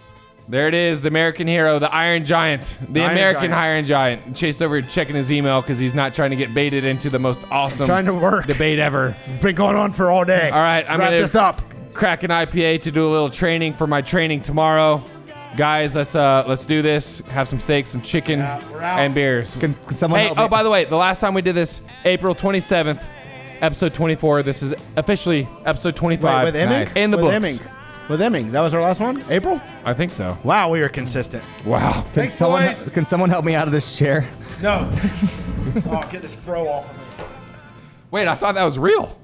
There it is, the American hero, the Iron Giant, the Iron American Giant. Iron Giant. Chase over here checking his email because he's not trying to get baited into the most awesome Trying to work. debate ever. It's been going on for all day. All right, I'm wrap gonna this up. crack an IPA to do a little training for my training tomorrow. Guys, let's do this. Have some steak, some chicken, we're out. and beers. Can someone Hey, help me? by the way, the last time we did this, April 27th, episode 24. This is officially episode 25. Wait, with Emming? Nice. In the with books. Emming. With Emming. That was our last one? April? I think so. Wow, we are consistent. Wow. Thanks, boys. Can someone help me out of this chair? No. Oh, get this fro off of me. Wait, I thought that was real.